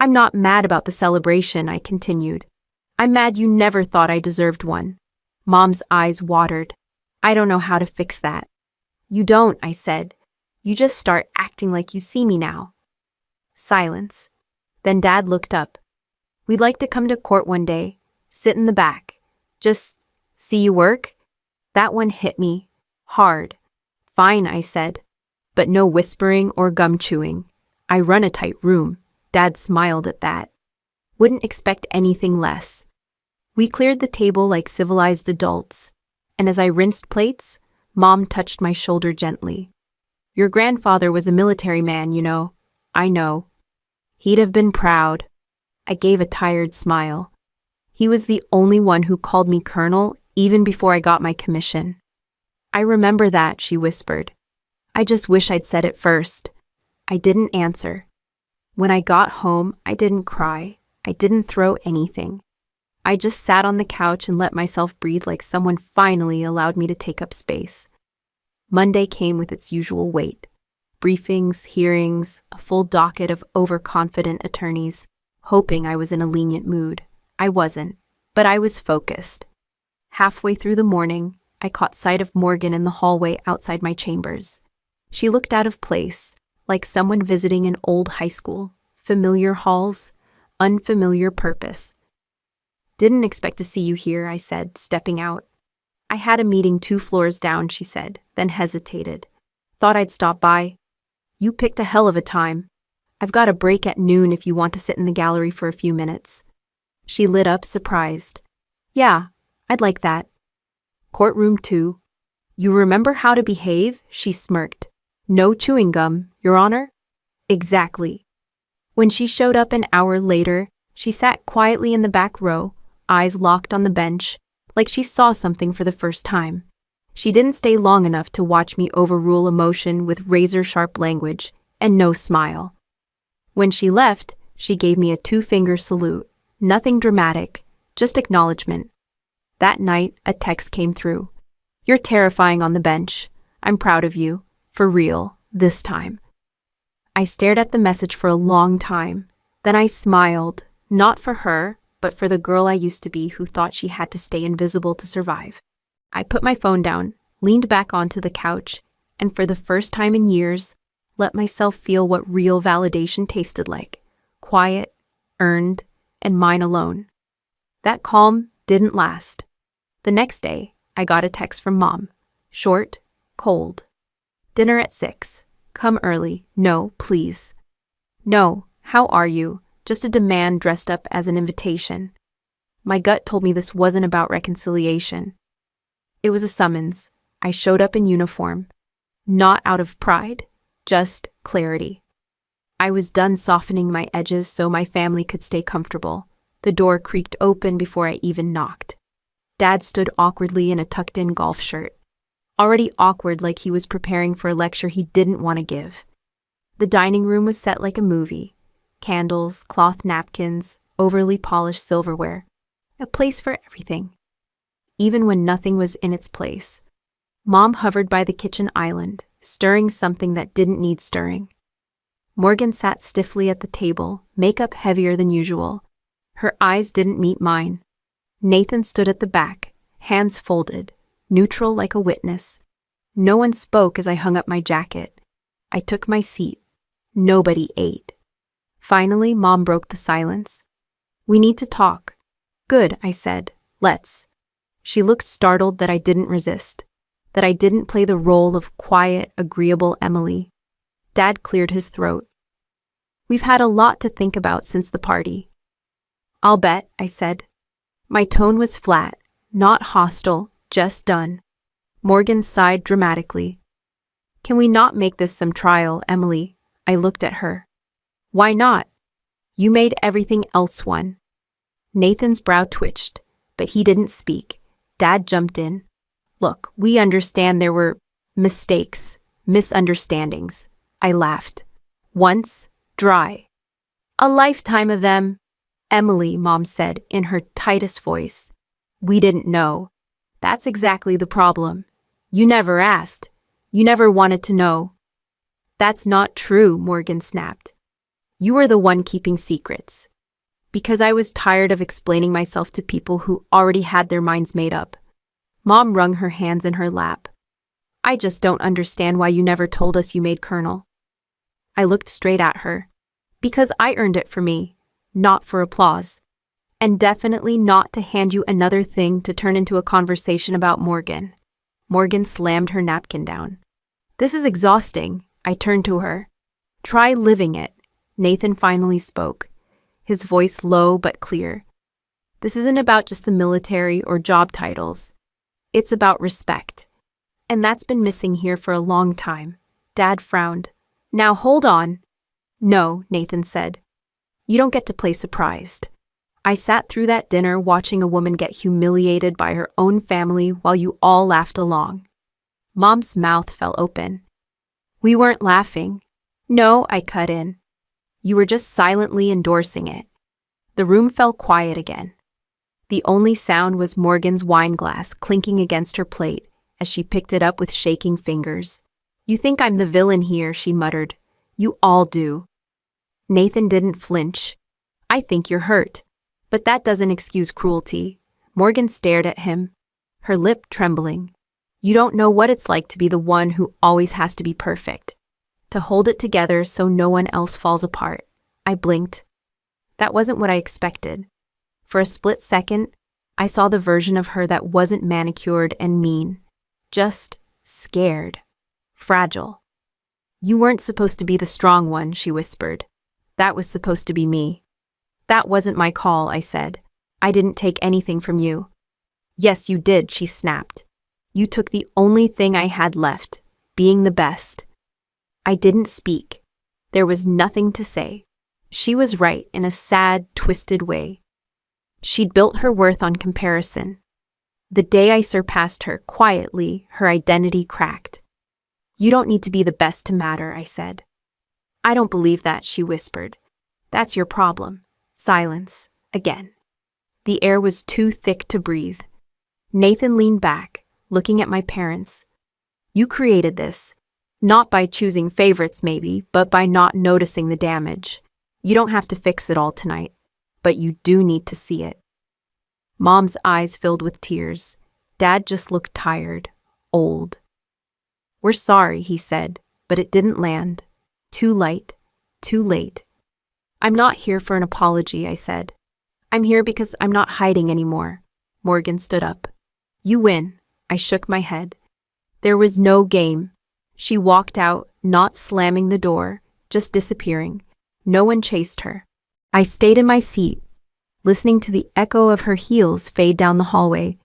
"I'm not mad about the celebration," I continued. "I'm mad you never thought I deserved one." Mom's eyes watered. "I don't know how to fix that." "You don't," I said. "You just start acting like you see me now." Silence. Then Dad looked up. "We'd like to come to court one day. Sit in the back. Just see you work." That one hit me. Hard. "Fine," I said. But no whispering or gum chewing. I run a tight room. Dad smiled at that. Wouldn't expect anything less. We cleared the table like civilized adults, and as I rinsed plates, Mom touched my shoulder gently. "Your grandfather was a military man, you know." "I know." "He'd have been proud." I gave a tired smile. He was the only one who called me Colonel even before I got my commission. "I remember that," she whispered. "I just wish I'd said it first." I didn't answer. When I got home, I didn't cry. I didn't throw anything. I just sat on the couch and let myself breathe like someone finally allowed me to take up space. Monday came with its usual weight. Briefings, hearings, a full docket of overconfident attorneys, hoping I was in a lenient mood. I wasn't, but I was focused. Halfway through the morning, I caught sight of Morgan in the hallway outside my chambers. She looked out of place, like someone visiting an old high school. Familiar halls, unfamiliar purpose. "Didn't expect to see you here," I said, stepping out. "I had a meeting 2 floors down," she said, then hesitated. "Thought I'd stop by." "You picked a hell of a time. I've got a break at noon if you want to sit in the gallery for a few minutes." She lit up, surprised. "Yeah, I'd like that." "Courtroom 2. You remember how to behave?" She smirked. "No chewing gum, Your Honor?" "Exactly." When she showed up an hour later, she sat quietly in the back row, eyes locked on the bench, like she saw something for the first time. She didn't stay long enough to watch me overrule emotion with razor-sharp language, and no smile. When she left, she gave me a 2-finger salute. Nothing dramatic, just acknowledgement. That night, a text came through. "You're terrifying on the bench. I'm proud of you. For real, this time." I stared at the message for a long time. Then I smiled, not for her, but for the girl I used to be who thought she had to stay invisible to survive. I put my phone down, leaned back onto the couch, and for the first time in years, let myself feel what real validation tasted like. Quiet, earned, and mine alone. That calm didn't last. The next day, I got a text from Mom. Short, cold. "Dinner at 6. Come early. No, please." "No, how are you?" Just a demand dressed up as an invitation. My gut told me this wasn't about reconciliation. It was a summons. I showed up in uniform. Not out of pride, just clarity. I was done softening my edges so my family could stay comfortable. The door creaked open before I even knocked. Dad stood awkwardly in a tucked-in golf shirt. Already awkward, like he was preparing for a lecture he didn't want to give. The dining room was set like a movie. Candles, cloth napkins, overly polished silverware. A place for everything. Even when nothing was in its place. Mom hovered by the kitchen island, stirring something that didn't need stirring. Morgan sat stiffly at the table, makeup heavier than usual. Her eyes didn't meet mine. Nathan stood at the back, hands folded, neutral like a witness. No one spoke as I hung up my jacket. I took my seat. Nobody ate. Finally, Mom broke the silence. "We need to talk." "Good," I said. "Let's." She looked startled that I didn't resist, that I didn't play the role of quiet, agreeable Emily. Dad cleared his throat. "We've had a lot to think about since the party." "I'll bet," I said. My tone was flat, not hostile, just done. Morgan sighed dramatically. "Can we not make this some trial, Emily?" I looked at her. "Why not? You made everything else one." Nathan's brow twitched, but he didn't speak. Dad jumped in. "Look, we understand there were mistakes, misunderstandings." I laughed. "Once, dry. A lifetime of them." "Emily," Mom said in her tightest voice. "We didn't know. That's exactly the problem. You never asked. You never wanted to know." "That's not true," Morgan snapped. "You were the one keeping secrets." Because I was tired of explaining myself to people who already had their minds made up. Mom wrung her hands in her lap. "I just don't understand why you never told us you made Colonel." I looked straight at her. "Because I earned it for me, not for applause. And definitely not to hand you another thing to turn into a conversation about Morgan." Morgan slammed her napkin down. "This is exhausting." I turned to her. "Try living it." Nathan finally spoke, his voice low but clear. "This isn't about just the military or job titles. It's about respect. And that's been missing here for a long time." Dad frowned. "Now hold on." "No," Nathan said. "You don't get to play surprised. I sat through that dinner watching a woman get humiliated by her own family while you all laughed along." Mom's mouth fell open. "We weren't laughing." "No," I cut in. "You were just silently endorsing it." The room fell quiet again. The only sound was Morgan's wine glass clinking against her plate as she picked it up with shaking fingers. "You think I'm the villain here," she muttered. "You all do." Nathan didn't flinch. "I think you're hurt. But that doesn't excuse cruelty." Morgan stared at him, her lip trembling. "You don't know what it's like to be the one who always has to be perfect. To hold it together so no one else falls apart." I blinked. That wasn't what I expected. For a split second, I saw the version of her that wasn't manicured and mean. Just scared. Fragile. "You weren't supposed to be the strong one," she whispered. "That was supposed to be me." "That wasn't my call," I said. "I didn't take anything from you." "Yes, you did," she snapped. "You took the only thing I had left, being the best." I didn't speak. There was nothing to say. She was right in a sad, twisted way. She'd built her worth on comparison. The day I surpassed her, quietly, her identity cracked. "You don't need to be the best to matter," I said. "I don't believe that," she whispered. "That's your problem." Silence, again. The air was too thick to breathe. Nathan leaned back, looking at my parents. "You created this. Not by choosing favorites, maybe, but by not noticing the damage. You don't have to fix it all tonight, but you do need to see it." Mom's eyes filled with tears. Dad just looked tired, old. "We're sorry," he said, but it didn't land. Too light, too late. "I'm not here for an apology," I said. "I'm here because I'm not hiding anymore." Morgan stood up. "You win." I shook my head. There was no game. She walked out, not slamming the door, just disappearing. No one chased her. I stayed in my seat, listening to the echo of her heels fade down the hallway.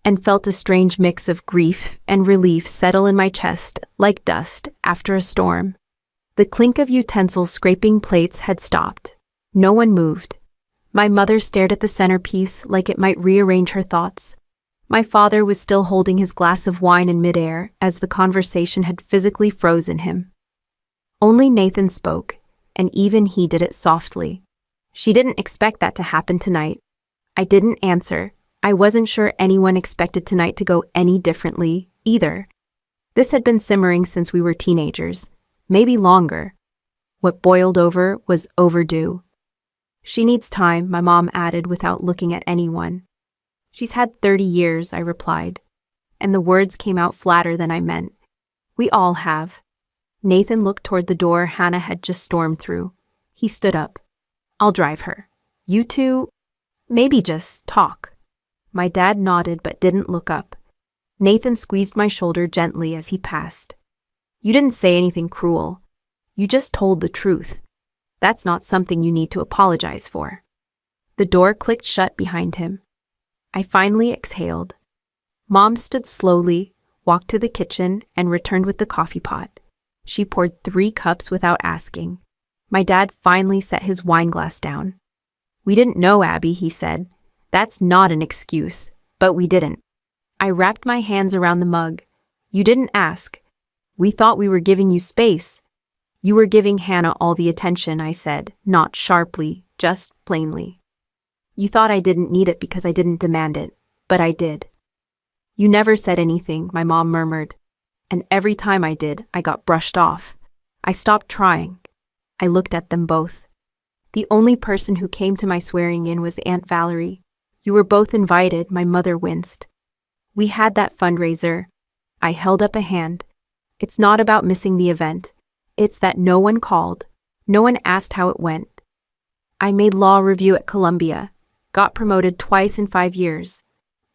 and felt a strange mix of grief and relief settle in my chest like dust after a storm. The clink of utensils scraping plates had stopped. No one moved. My mother stared at the centerpiece like it might rearrange her thoughts. My father was still holding his glass of wine in midair as the conversation had physically frozen him. Only Nathan spoke, and even he did it softly. "She didn't expect that to happen tonight." I didn't answer. I wasn't sure anyone expected tonight to go any differently, either. This had been simmering since we were teenagers, maybe longer. What boiled over was overdue. "She needs time," my mom added without looking at anyone. "She's had 30 years, I replied. And the words came out flatter than I meant. "We all have." Nathan looked toward the door Hannah had just stormed through. He stood up. "I'll drive her. You two, maybe just talk." My dad nodded but didn't look up. Nathan squeezed my shoulder gently as he passed. "You didn't say anything cruel. You just told the truth. That's not something you need to apologize for." The door clicked shut behind him. I finally exhaled. Mom stood slowly, walked to the kitchen, and returned with the coffee pot. She poured 3 cups without asking. My dad finally set his wine glass down. "We didn't know, Abby," he said. "That's not an excuse, but we didn't." I wrapped my hands around the mug. "You didn't ask. We thought we were giving you space." "You were giving Hannah all the attention," I said, not sharply, just plainly. "You thought I didn't need it because I didn't demand it, but I did." "You never said anything," my mom murmured. "And every time I did, I got brushed off. I stopped trying." I looked at them both. The only person who came to my swearing in was Aunt Valerie. "You were both invited," my mother winced. "We had that fundraiser." I held up a hand. "It's not about missing the event. It's that no one called. No one asked how it went. I made law review at Columbia. Got promoted twice in 5 years.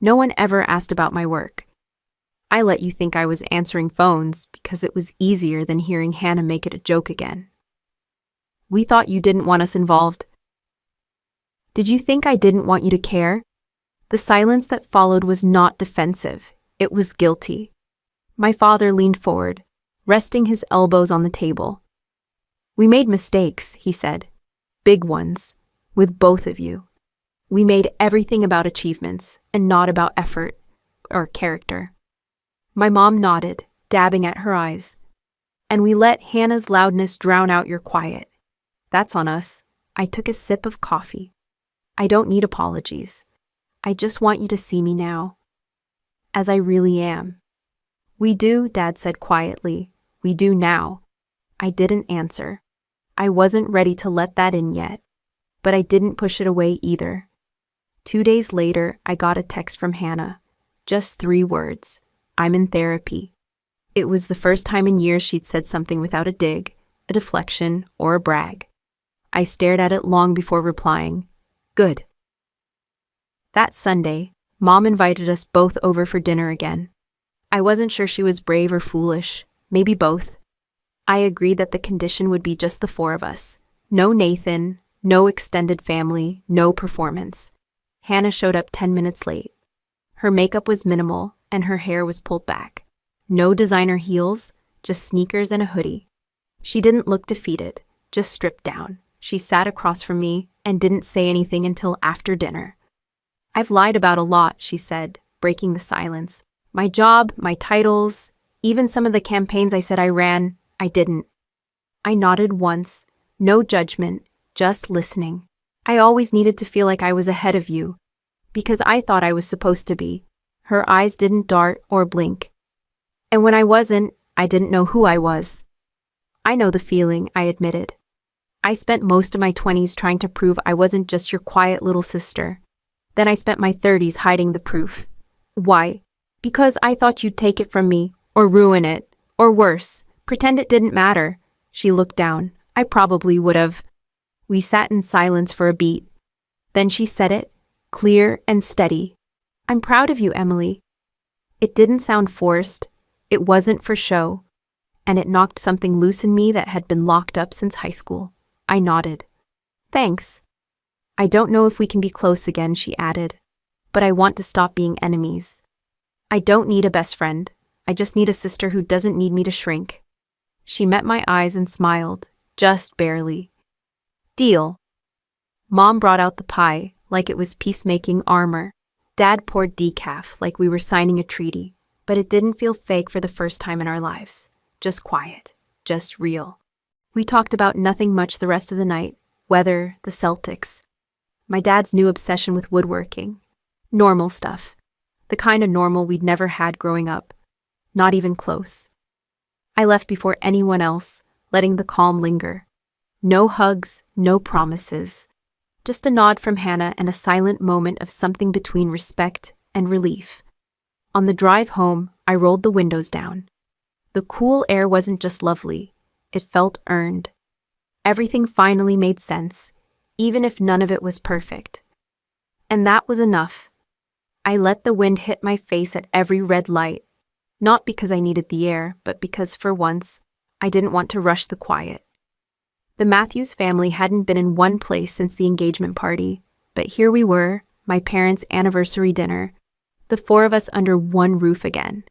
No one ever asked about my work. I let you think I was answering phones because it was easier than hearing Hannah make it a joke again. We thought you didn't want us involved." "Did you think I didn't want you to care?" The silence that followed was not defensive. It was guilty. My father leaned forward, resting his elbows on the table. "We made mistakes," he said. "Big ones. With both of you. We made everything about achievements and not about effort or character." My mom nodded, dabbing at her eyes. "And we let Hannah's loudness drown out your quiet. That's on us." I took a sip of coffee. "I don't need apologies. I just want you to see me now, as I really am." "We do," Dad said quietly. "We do now." I didn't answer. I wasn't ready to let that in yet, but I didn't push it away either. 2 days later, I got a text from Hannah. Just 3 words. "I'm in therapy." It was the first time in years she'd said something without a dig, a deflection, or a brag. I stared at it long before replying. "Good." That Sunday, Mom invited us both over for dinner again. I wasn't sure she was brave or foolish, maybe both. I agreed that the condition would be just the 4 of us. No Nathan, no extended family, no performance. Hannah showed up 10 minutes late. Her makeup was minimal and her hair was pulled back. No designer heels, just sneakers and a hoodie. She didn't look defeated, just stripped down. She sat across from me and didn't say anything until after dinner. "I've lied about a lot," she said, breaking the silence. "My job, my titles, even some of the campaigns I said I ran, I didn't." I nodded once, no judgment, just listening. "I always needed to feel like I was ahead of you, because I thought I was supposed to be." Her eyes didn't dart or blink. "And when I wasn't, I didn't know who I was." "I know the feeling," I admitted. "I spent most of my 20s trying to prove I wasn't just your quiet little sister. Then I spent my 30s hiding the proof." "Why?" "Because I thought you'd take it from me, or ruin it, or worse, pretend it didn't matter." She looked down. "I probably would have." We sat in silence for a beat. Then she said it, clear and steady. "I'm proud of you, Emily." It didn't sound forced. It wasn't for show. And it knocked something loose in me that had been locked up since high school. I nodded. "Thanks." "I don't know if we can be close again," she added. "But I want to stop being enemies." I don't need a best friend. I just need a sister who doesn't need me to shrink. She met my eyes and smiled, just barely. Deal. Mom brought out the pie like it was peacemaking armor. Dad poured decaf like we were signing a treaty, but it didn't feel fake for the first time in our lives. Just quiet, just real. We talked about nothing much the rest of the night, weather, the Celtics. My dad's new obsession with woodworking. Normal stuff. The kind of normal we'd never had growing up. Not even close. I left before anyone else, letting the calm linger. No hugs, no promises. Just a nod from Hannah and a silent moment of something between respect and relief. On the drive home, I rolled the windows down. The cool air wasn't just lovely, it felt earned. Everything finally made sense, even if none of it was perfect. And that was enough. I let the wind hit my face at every red light, not because I needed the air, but because for once, I didn't want to rush the quiet. The Matthews family hadn't been in one place since the engagement party, but here we were, my parents' anniversary dinner, the four of us under one roof again.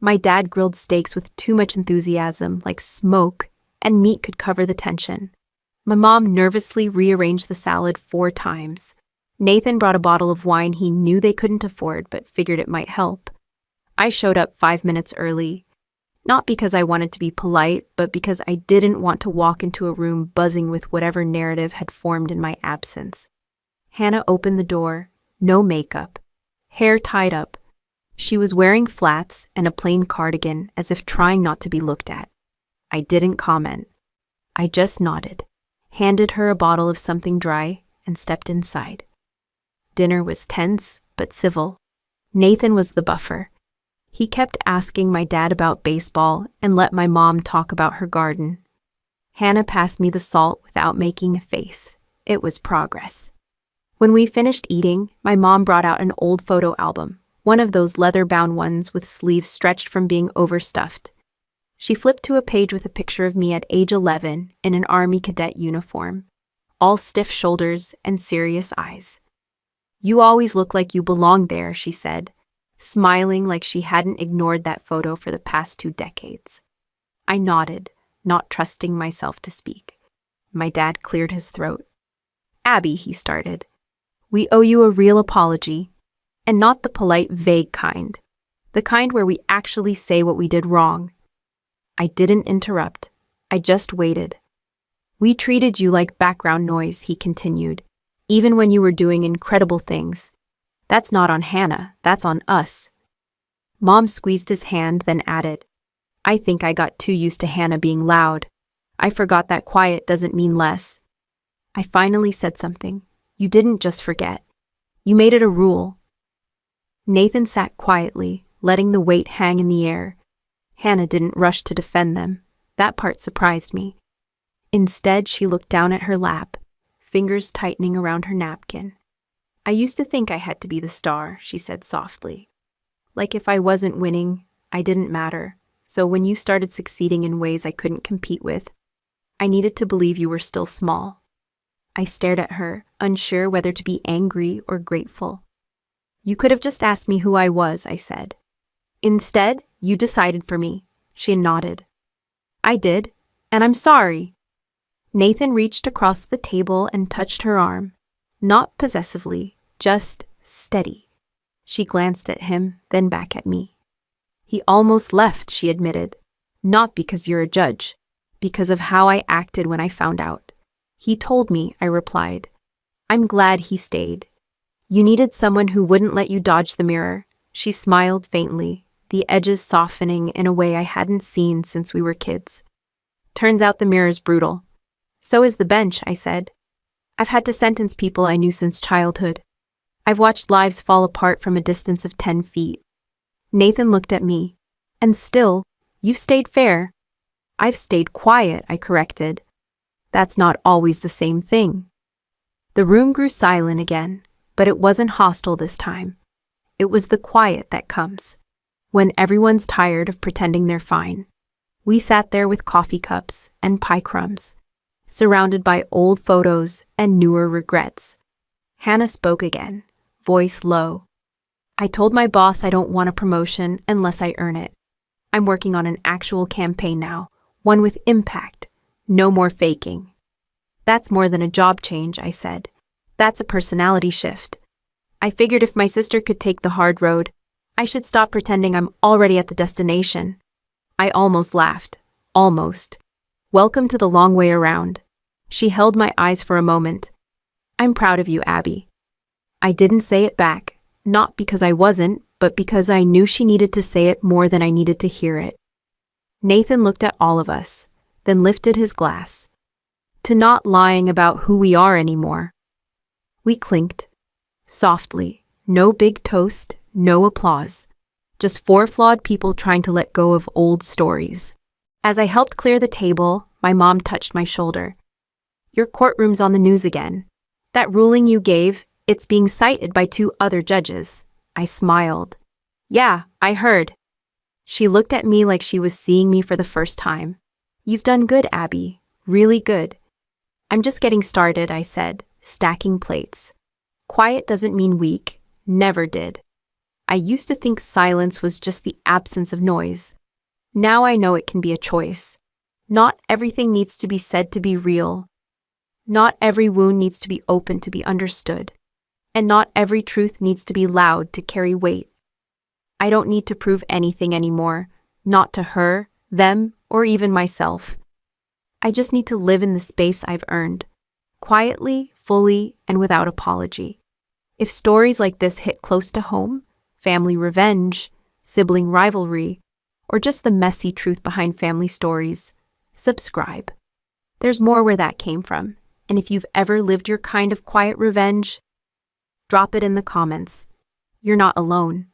My dad grilled steaks with too much enthusiasm, like smoke, and meat could cover the tension. My mom nervously rearranged the salad 4 times. Nathan brought a bottle of wine he knew they couldn't afford but figured it might help. I showed up 5 minutes early. Not because I wanted to be polite, but because I didn't want to walk into a room buzzing with whatever narrative had formed in my absence. Hannah opened the door, no makeup, hair tied up. She was wearing flats and a plain cardigan as if trying not to be looked at. I didn't comment. I just nodded, handed her a bottle of something dry, and stepped inside. Dinner was tense but civil. Nathan was the buffer. He kept asking my dad about baseball and let my mom talk about her garden. Hannah passed me the salt without making a face. It was progress. When we finished eating, my mom brought out an old photo album, one of those leather-bound ones with sleeves stretched from being overstuffed. She flipped to a page with a picture of me at age 11 in an Army cadet uniform, all stiff shoulders and serious eyes. "You always look like you belong there," she said, smiling like she hadn't ignored that photo for the past 2 decades. I nodded, not trusting myself to speak. My dad cleared his throat. "Abby," he started, "we owe you a real apology, and not the polite, vague kind, the kind where we actually say what we did wrong." I didn't interrupt. I just waited. "We treated you like background noise," he continued, "even when you were doing incredible things. That's not on Hannah, that's on us." Mom squeezed his hand, then added, "I think I got too used to Hannah being loud. I forgot that quiet doesn't mean less." I finally said something. "You didn't just forget. You made it a rule." Nathan sat quietly, letting the weight hang in the air. Hannah didn't rush to defend them. That part surprised me. Instead, she looked down at her lap, fingers tightening around her napkin. "I used to think I had to be the star," she said softly. "Like if I wasn't winning, I didn't matter. So when you started succeeding in ways I couldn't compete with, I needed to believe you were still small." I stared at her, unsure whether to be angry or grateful. "You could have just asked me who I was," I said. "Instead, you decided for me." She nodded. "I did, and I'm sorry." Nathan reached across the table and touched her arm. Not possessively, just steady. She glanced at him, then back at me. "He almost left," she admitted. "Not because you're a judge, because of how I acted when I found out." "He told me," I replied. "I'm glad he stayed. You needed someone who wouldn't let you dodge the mirror." She smiled faintly, the edges softening in a way I hadn't seen since we were kids. "Turns out the mirror's brutal." "So is the bench," I said. "I've had to sentence people I knew since childhood. I've watched lives fall apart from a distance of 10 feet. Nathan looked at me. "And still, you've stayed fair." "I've stayed quiet," I corrected. "That's not always the same thing." The room grew silent again, but it wasn't hostile this time. It was the quiet that comes when everyone's tired of pretending they're fine. We sat there with coffee cups and pie crumbs, surrounded by old photos and newer regrets. Hannah spoke again, voice low. I told my boss I don't want a promotion unless I earn it. I'm working on an actual campaign now, one with impact. No more faking. That's more than a job change, I said. That's a personality shift. I figured if my sister could take the hard road, I should stop pretending I'm already at the destination. I almost laughed. Almost. Welcome to the long way around. She held my eyes for a moment. I'm proud of you, Abby. I didn't say it back, not because I wasn't, but because I knew she needed to say it more than I needed to hear it. Nathan looked at all of us, then lifted his glass. To not lying about who we are anymore. We clinked. Softly. No big toast, no applause. Just four flawed people trying to let go of old stories. As I helped clear the table, my mom touched my shoulder. Your courtroom's on the news again. That ruling you gave, it's being cited by 2 other judges. I smiled. Yeah, I heard. She looked at me like she was seeing me for the first time. You've done good, Abby. Really good. I'm just getting started, I said, stacking plates. Quiet doesn't mean weak. Never did. I used to think silence was just the absence of noise. Now I know it can be a choice. Not everything needs to be said to be real. Not every wound needs to be open to be understood. And not every truth needs to be loud to carry weight. I don't need to prove anything anymore, not to her, them, or even myself. I just need to live in the space I've earned, quietly, fully, and without apology. If stories like this hit close to home, family revenge, sibling rivalry, or just the messy truth behind family stories, subscribe. There's more where that came from, and if you've ever lived your kind of quiet revenge, drop it in the comments. You're not alone.